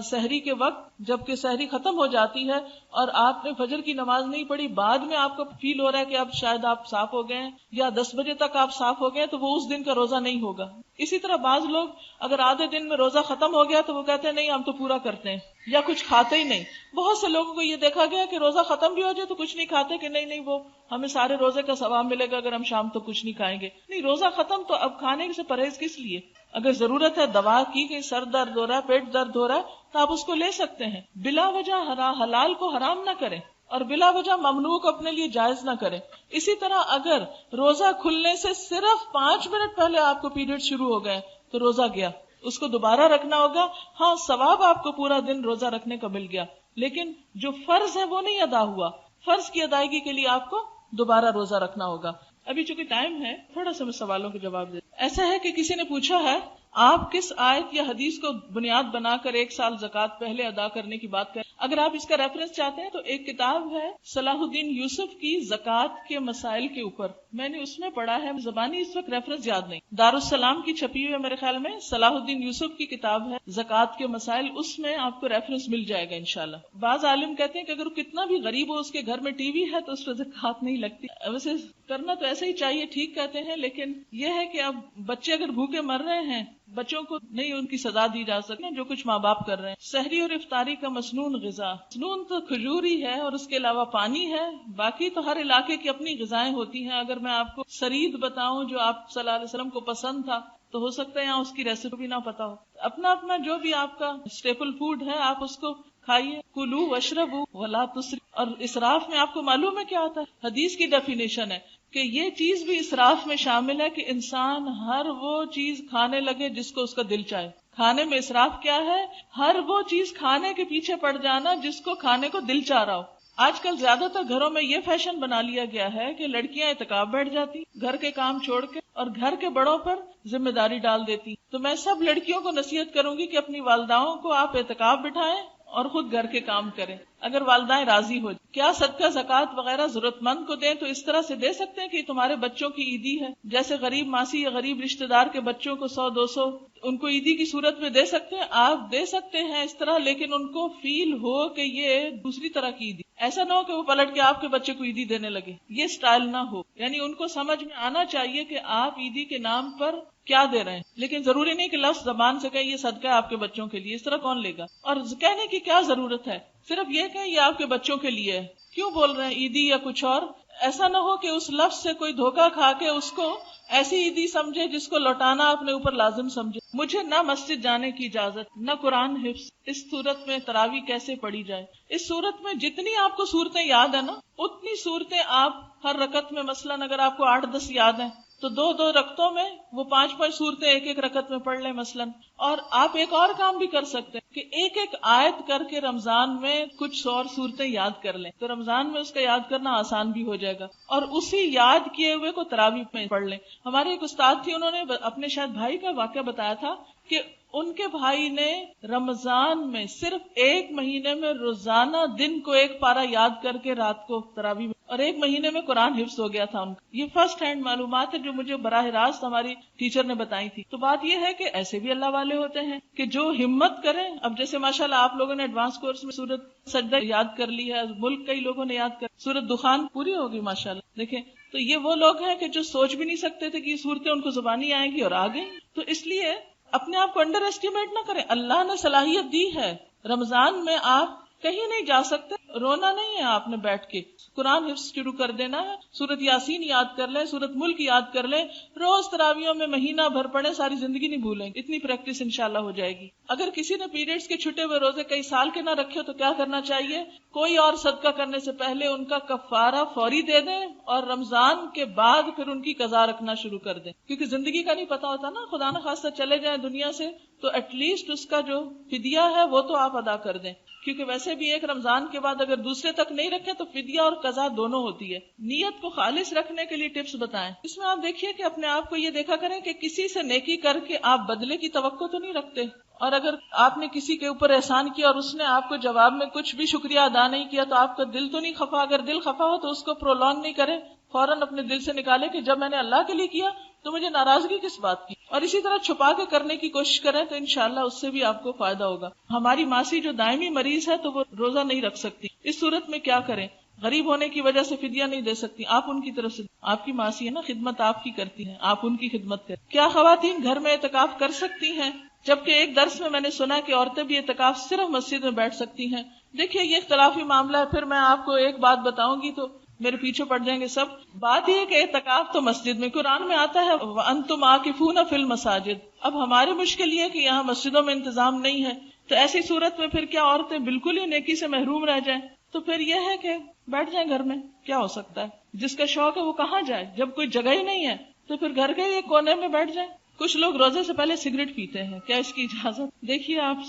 سحری کے وقت، جبکہ سحری ختم ہو جاتی ہے اور آپ نے فجر کی نماز نہیں پڑھی، بعد میں آپ کو فیل ہو رہا ہے کہ اب شاید آپ صاف ہو گئے ہیں یا 10 بجے تک آپ صاف ہو گئے، تو وہ اس دن کا روزہ نہیں ہوگا. اسی طرح بعض لوگ اگر آدھے دن میں روزہ ختم ہو گیا تو وہ کہتے ہیں نہیں ہم تو پورا کرتے ہیں، یا کچھ کھاتے ہی نہیں. بہت سے لوگوں کو یہ دیکھا گیا کہ روزہ ختم بھی ہو جائے تو کچھ نہیں کھاتے، کہ نہیں وہ ہمیں سارے روزے کا ثواب ملے گا اگر ہم شام تو کچھ نہیں کھائیں گے. نہیں، روزہ ختم تو اب کھانے سے پرہیز کس لیے؟ اگر ضرورت ہے دوا کی کہ سر درد ہو رہا ہے، پیٹ درد ہو رہا ہے، تو آپ اس کو لے سکتے ہیں. بلا وجہ حلال کو حرام نہ کریں اور بلا وجہ ممنوع کو اپنے لیے جائز نہ کریں. اسی طرح اگر روزہ کھلنے سے صرف 5 منٹ پہلے آپ کو پیریڈ شروع ہو گئے تو روزہ گیا، اس کو دوبارہ رکھنا ہوگا. ہاں، ثواب آپ کو پورا دن روزہ رکھنے کا مل گیا، لیکن جو فرض ہے وہ نہیں ادا ہوا. فرض کی ادائیگی کے لیے آپ کو دوبارہ روزہ رکھنا ہوگا. ابھی چونکہ ٹائم ہے تھوڑا سا میں سوالوں کے جواب دے. ایسا ہے کہ کسی نے پوچھا ہے آپ کس آیت یا حدیث کو بنیاد بنا کر 1 سال زکوٰۃ پہلے ادا کرنے کی بات کریں. اگر آپ اس کا ریفرنس چاہتے ہیں تو ایک کتاب ہے صلاح الدین یوسف کی زکوٰۃ کے مسائل کے اوپر، میں نے اس میں پڑھا ہے، زبانی اس وقت ریفرنس یاد نہیں. دارالسلام کی چھپی ہوئی ہے میرے خیال میں، صلاح الدین یوسف کی کتاب ہے زکوٰۃ کے مسائل، اس میں آپ کو ریفرنس مل جائے گا انشاءاللہ. بعض عالم کہتے ہیں کہ اگر کتنا بھی غریب ہو اس کے گھر میں ٹی وی ہے تو اس پہ زکوٰۃ نہیں لگتی. ویسے کرنا تو ایسے ہی چاہیے، ٹھیک کہتے ہیں، لیکن یہ ہے کہ اب بچے اگر بھوکے مر رہے ہیں، بچوں کو نہیں ان کی سزا دی جا سکتی جو کچھ ماں باپ کر رہے ہیں. سحری اور افطاری کا مسنون غذا، مسنون تو کھجور ہی ہے اور اس کے علاوہ پانی ہے، باقی تو ہر علاقے کی اپنی غذائیں ہوتی ہیں. اگر میں آپ کو سرید بتاؤں جو آپ صلی اللہ علیہ وسلم کو پسند تھا تو ہو سکتا ہے یہاں اس کی ریسیپی بھی نہ پتا ہو. اپنا اپنا جو بھی آپ کا اسٹیپل فوڈ ہے آپ اس کو کھائیے. کلو واشربوا ولا تسرفوا. اور اسراف میں آپ کو معلوم ہے کیا آتا ہے؟ حدیث کی ڈیفینیشن ہے کہ یہ چیز بھی اسراف میں شامل ہے کہ انسان ہر وہ چیز کھانے لگے جس کو اس کا دل چاہے. کھانے میں اسراف کیا ہے؟ ہر وہ چیز کھانے کے پیچھے پڑ جانا جس کو کھانے کو دل چاہ رہا ہو. آج کل زیادہ تر گھروں میں یہ فیشن بنا لیا گیا ہے کہ لڑکیاں اعتکاف بیٹھ جاتی گھر کے کام چھوڑ کے اور گھر کے بڑوں پر ذمہ داری ڈال دیتی. تو میں سب لڑکیوں کو نصیحت کروں گی کہ اپنی والداؤں کو آپ اعتکاف بٹھائیں اور خود گھر کے کام کریں اگر والدائیں راضی ہو. کیا صدقہ زکوٰۃ وغیرہ ضرورت مند کو دیں تو اس طرح سے دے سکتے ہیں کہ تمہارے بچوں کی عیدی ہے، جیسے غریب ماسی یا غریب رشتہ دار کے بچوں کو 100-200 ان کو عیدی کی صورت میں دے سکتے ہیں. آپ دے سکتے ہیں اس طرح، لیکن ان کو فیل ہو کہ یہ دوسری طرح کی عیدی. ایسا نہ ہو کہ وہ پلٹ کے آپ کے بچے کو عیدی دینے لگے، یہ سٹائل نہ ہو. یعنی ان کو سمجھ میں آنا چاہیے کہ آپ عیدی کے نام پر کیا دے رہے ہیں، لیکن ضروری نہیں کہ لفظ زبان سے کہیں یہ صدقہ ہے آپ کے بچوں کے لیے. اس طرح کون لے گا؟ اور کہنے کی کیا ضرورت ہے؟ صرف یہ کہ یہ آپ کے بچوں کے لیے ہے. کیوں بول رہے ہیں عیدی یا کچھ اور؟ ایسا نہ ہو کہ اس لفظ سے کوئی دھوکہ کھا کے اس کو ایسی عیدی سمجھے جس کو لوٹانا اپنے اوپر لازم سمجھے. مجھے نہ مسجد جانے کی اجازت نہ قرآن حفظ. اس صورت میں تراویح کیسے پڑھی جائے؟ اس صورت میں جتنی آپ کو صورتیں یاد ہیں نا اتنی صورتیں آپ ہر رکعت میں، مثلاً اگر آپ کو 8-10 یاد ہیں تو 2 رکعتوں میں وہ 5 صورتیں ایک رکعت میں پڑھ لیں مثلاً. اور آپ ایک اور کام بھی کر سکتے ہیں کہ ایک آیت کر کے رمضان میں کچھ اور صورتیں یاد کر لیں، تو رمضان میں اس کا یاد کرنا آسان بھی ہو جائے گا. اور اسی یاد کیے ہوئے کو تراویح میں پڑھ لیں. ہمارے ایک استاد تھی، انہوں نے اپنے شاید بھائی کا واقعہ بتایا تھا کہ ان کے بھائی نے رمضان میں صرف 1 مہینے میں روزانہ دن کو 1 پارہ یاد کر کے رات کو تراویح میں، اور 1 مہینے میں قرآن حفظ ہو گیا تھا ان کا. یہ فرسٹ ہینڈ معلومات ہے جو مجھے براہ راست ہماری ٹیچر نے بتائی تھی. تو بات یہ ہے کہ ایسے بھی اللہ والے ہوتے ہیں کہ جو ہمت کریں. اب جیسے ماشاءاللہ آپ لوگوں نے ایڈوانس کورس میں سورت سجدہ یاد کر لی ہے, ملک کئی لوگوں نے یاد کر, سورت دخان پوری ہوگی ماشاءاللہ. دیکھیں تو یہ وہ لوگ ہیں کہ جو سوچ بھی نہیں سکتے تھے کہ یہ صورتیں ان کو زبانی آئیں گی اور آ گئی. تو اس لیے اپنے آپ کو انڈر ایسٹیمیٹ نہ کریں. اللہ نے صلاحیت دی ہے. رمضان میں آپ کہیں نہیں جا سکتے, رونا نہیں ہے. آپ نے بیٹھ کے قرآن حفظ شروع کر دینا ہے, سورت یاسین یاد کر لیں, سورت ملک یاد کر لیں, روز تراویحوں میں مہینہ بھر پڑھیں, ساری زندگی نہیں بھولیں گے. اتنی پریکٹس انشاءاللہ ہو جائے گی. اگر کسی نے پیریڈز کے چھٹے ہوئے روزے کئی سال کے نہ رکھے تو کیا کرنا چاہیے؟ کوئی اور صدقہ کرنے سے پہلے ان کا کفارہ فوری دے دیں, اور رمضان کے بعد پھر ان کی قضا رکھنا شروع کر دیں. کیونکہ زندگی کا نہیں پتا ہوتا نا, خدا نہ خواستہ چلے جائیں دنیا سے تو ایٹ لیسٹ اس کا جو فدیہ ہے وہ تو آپ ادا کر دیں. کیونکہ ویسے بھی ایک رمضان کے بعد اگر دوسرے تک نہیں رکھے تو فدیہ اور قضا دونوں ہوتی ہے. نیت کو خالص رکھنے کے لیے ٹپس بتائیں. اس میں آپ دیکھیے کہ اپنے آپ کو یہ دیکھا کریں کہ کسی سے نیکی کر کے آپ بدلے کی توقع تو نہیں رکھتے, اور اگر آپ نے کسی کے اوپر احسان کیا اور اس نے آپ کو جواب میں کچھ بھی شکریہ ادا نہیں کیا تو آپ کا دل تو نہیں خفا. اگر دل خفا ہو تو اس کو پرولونگ نہیں کریں, فوراً اپنے دل سے نکالے کہ جب میں نے اللہ کے لیے کیا تو مجھے ناراضگی کس بات کی. اور اسی طرح چھپا کے کرنے کی کوشش کریں تو انشاءاللہ اس سے بھی آپ کو فائدہ ہوگا. ہماری ماسی جو دائمی مریض ہے تو وہ روزہ نہیں رکھ سکتی. اس صورت میں کیا کریں؟ غریب ہونے کی وجہ سے فدیہ نہیں دے سکتی, آپ ان کی طرف سے, آپ کی ماسی ہے نا, خدمت آپ کی کرتی ہیں, آپ ان کی خدمت کریں. کیا خواتین گھر میں اعتکاف کر سکتی ہیں؟ جبکہ ایک درس میں نے سنا کہ عورتیں بھی اعتکاف صرف مسجد میں بیٹھ سکتی ہیں. دیکھیے یہ اختلافی معاملہ ہے, پھر میں آپ کو ایک بات بتاؤں گی تو میرے پیچھے پڑ جائیں گے سب. بات یہ کہ اعتکاف تو مسجد میں, قرآن میں آتا ہے وَأَنْتُمْ عَاكِفُونَ فِي الْمَسَاجِدِ. اب ہماری مشکل یہ ہے کہ یہاں مسجدوں میں انتظام نہیں ہے, تو ایسی صورت میں پھر کیا عورتیں بالکل ہی نیکی سے محروم رہ جائیں؟ تو پھر یہ ہے کہ بیٹھ جائیں گھر میں. کیا ہو سکتا ہے؟ جس کا شوق ہے وہ کہاں جائے؟ جب کوئی جگہ ہی نہیں ہے تو پھر گھر کے ایک کونے میں بیٹھ جائیں. کچھ لوگ روزے سے پہلے سگریٹ پیتے ہیں, کیا اس کی اجازت؟ دیکھیے آپ,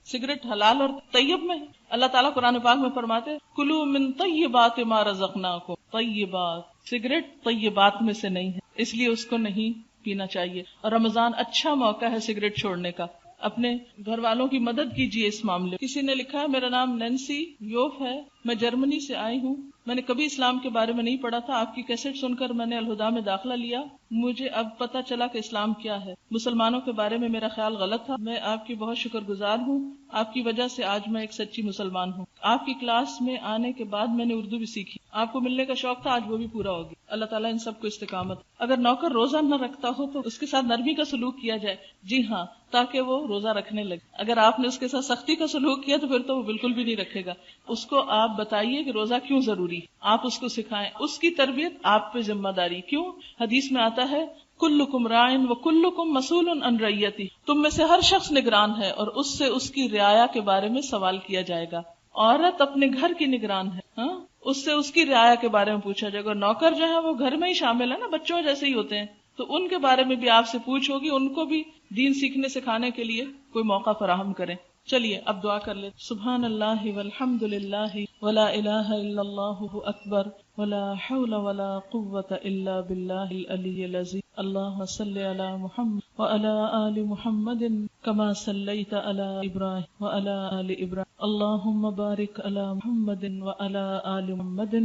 سگریٹ حلال اور طیب میں ہے. اللہ تعالیٰ قرآن پاک میں فرماتے کلوا من طیبات ما رزقناکم. طیبات, سگریٹ طیبات میں سے نہیں ہے, اس لیے اس کو نہیں پینا چاہیے. اور رمضان اچھا موقع ہے سگریٹ چھوڑنے کا. اپنے گھر والوں کی مدد کیجیے اس معاملے. کسی نے لکھا ہے میرا نام نینسی یوف ہے, میں جرمنی سے آئی ہوں, میں نے کبھی اسلام کے بارے میں نہیں پڑھا تھا, آپ کی کیسٹ سن کر میں نے الہدا میں داخلہ لیا, مجھے اب پتہ چلا کہ اسلام کیا ہے. مسلمانوں کے بارے میں میرا خیال غلط تھا, میں آپ کی بہت شکر گزار ہوں, آپ کی وجہ سے آج میں ایک سچی مسلمان ہوں. آپ کی کلاس میں آنے کے بعد میں نے اردو بھی سیکھی, آپ کو ملنے کا شوق تھا, آج وہ بھی پورا ہو گیا. اللہ تعالیٰ ان سب کو استقامت. اگر نوکر روزہ نہ رکھتا ہو تو اس کے ساتھ نرمی کا سلوک کیا جائے. جی ہاں, تاکہ وہ روزہ رکھنے لگے. اگر آپ نے اس کے ساتھ سختی کا سلوک کیا تو پھر تو وہ بالکل بھی نہیں رکھے گا. اس کو آپ بتائیے کہ روزہ کیوں ضروری, آپ اس کو سکھائیں, اس کی تربیت آپ پہ ذمہ داری. کیوں؟ حدیث میں آتا ہے کلکم راعٍ وکلکم مسئول عن رعیتہ, تم میں سے ہر شخص نگران ہے اور اس سے اس کی رعایا کے بارے میں سوال کیا جائے گا. عورت اپنے گھر کی نگران ہے, ہاں, اس سے اس کی رعایا کے بارے میں پوچھا جائے گا. نوکر جو ہے وہ گھر میں ہی شامل ہے نا, بچوں جیسے ہی ہوتے ہیں, تو ان کے بارے میں بھی آپ سے پوچھ ہوگی, ان کو بھی دین سیکھنے سکھانے کے لیے کوئی موقع فراہم کریں. چلیے اب دعا کر لیں. سبحان اللہ والحمد للہ ولا الہ الا اللہ اکبر ولا حول ولا قوة الا باللہ العلی العظیم. اللہم صل علی محمد وعلی آل محمد کما صلیت علی ابراہیم وعلی آل ابراہیم. اللہم بارک علی محمد وعلی آل محمد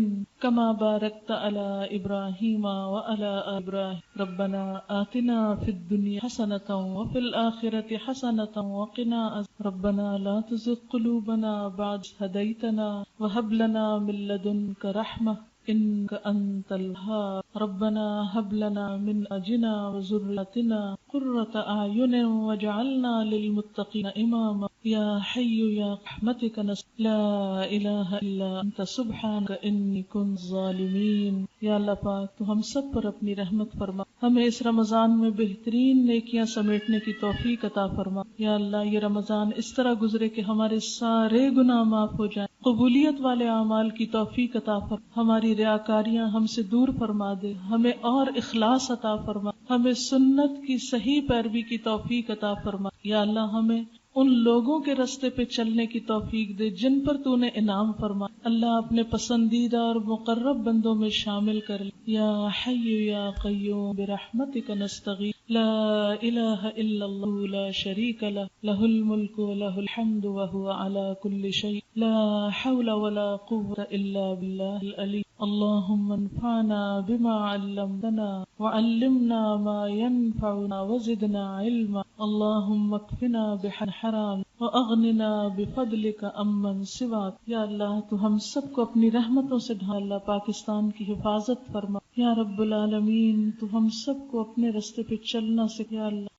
کما بارکت علی ابراہیم وعلی آل ابراہیم. ربنا آتنا فی الدنیا حسنۃ وفی الآخرۃ حسنۃ وقنا ربنا لا تزغ قلوبنا بعد إذ هديتنا وهب لنا من لدنك رحمة إنك أنت الوهاب. ربنا هب لنا من أزواجنا وذرياتنا قرة أعين واجعلنا للمتقين إماما. يا حي يا رحمتك لا إله إلا أنت سبحانك إني كنت ظالمين. یا اللہ پاک تو ہم سب پر اپنی رحمت فرما, ہمیں اس رمضان میں بہترین نیکیاں سمیٹنے کی توفیق عطا فرما. یا اللہ یہ رمضان اس طرح گزرے کہ ہمارے سارے گناہ معاف ہو جائیں, قبولیت والے اعمال کی توفیق عطا فرما, ہماری ریاکاریاں ہم سے دور فرما دے, ہمیں اور اخلاص عطا فرما, ہمیں سنت کی صحیح پیروی کی توفیق عطا فرما. یا اللہ ہمیں ان لوگوں کے رستے پہ چلنے کی توفیق دے جن پر تو نے انعام فرما. اللہ اپنے پسندیدہ اور مقرب بندوں میں شامل کر. یا حی یا قیوم برحمتک نستغیث لا الہ الا اللہ لا شریک لہ لہ الملک ولہ الحمد وہو علی کل شیء لا حول ولا قوة الا باللہ العلی. اللهم انفعنا بما علمتنا وعلمنا ما ينفعنا وزدنا علما. اللهم اكفنا بحرام واغننا بفضلك عمن سواك. یا اللہ تو ہم سب کو اپنی رحمتوں سے ڈھال. اللہ پاکستان کی حفاظت فرما. یا رب العالمین تو ہم سب کو اپنے رستے پہ چلنا سکھا. اللہ